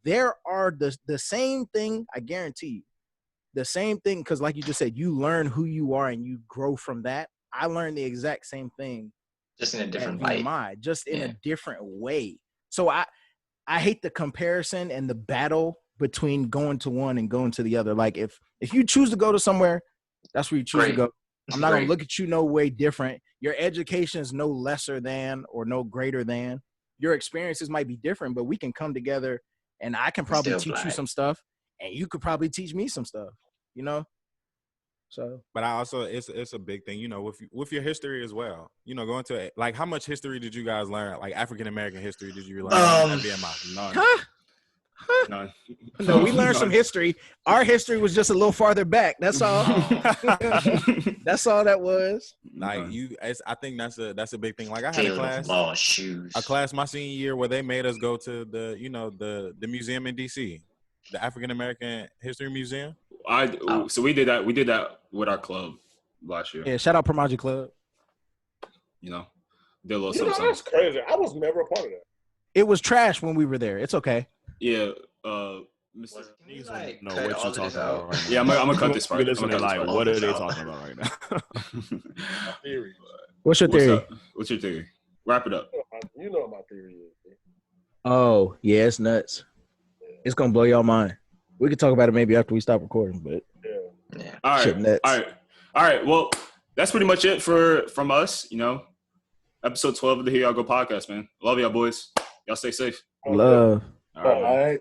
There are the same thing, I guarantee you, the same thing, because like you just said, you learn who you are and you grow from that. I learned the exact same thing, just in a different light, just in a different way. So I hate the comparison and the battle between going to one and going to the other. Like if you choose to go to somewhere, that's where you choose to go. I'm not gonna look at you no way different. Your education is no lesser than or no greater than. Your experiences might be different, but we can come together. And I can probably teach you some stuff, and you could probably teach me some stuff, So, but I also it's a big thing, with your history as well. Going to like, how much history did you guys learn? Like African American history, did you learn at BMI? None. No, we learned some history. Our history was just a little farther back. That's all. That's all that was. Like I think that's a big thing. Like I had a class my senior year where they made us go to the museum in DC, the African American History Museum. So we did that. We did that with our club last year. Yeah, shout out Promaji Club. Did a little something. That's crazy. I was never a part of that. It was trash when we were there. It's okay. Yeah. Can you like know cut what all you're of this talking out? about right now. Yeah, I'm gonna cut this part. You're listening like, part. what are they Out. talking about right now? My theory. What's your theory? Up? What's your theory? Wrap it up. You know what my theory is. Man. Oh, yeah, it's nuts. It's gonna blow your mind. We could talk about it maybe after we stop recording, but Yeah. All right. shit nuts. All right. Well, that's pretty much it from us. You know, episode 12 of the Here Y'all Go podcast, man. Love y'all, boys. Y'all stay safe. Love. All right. All right.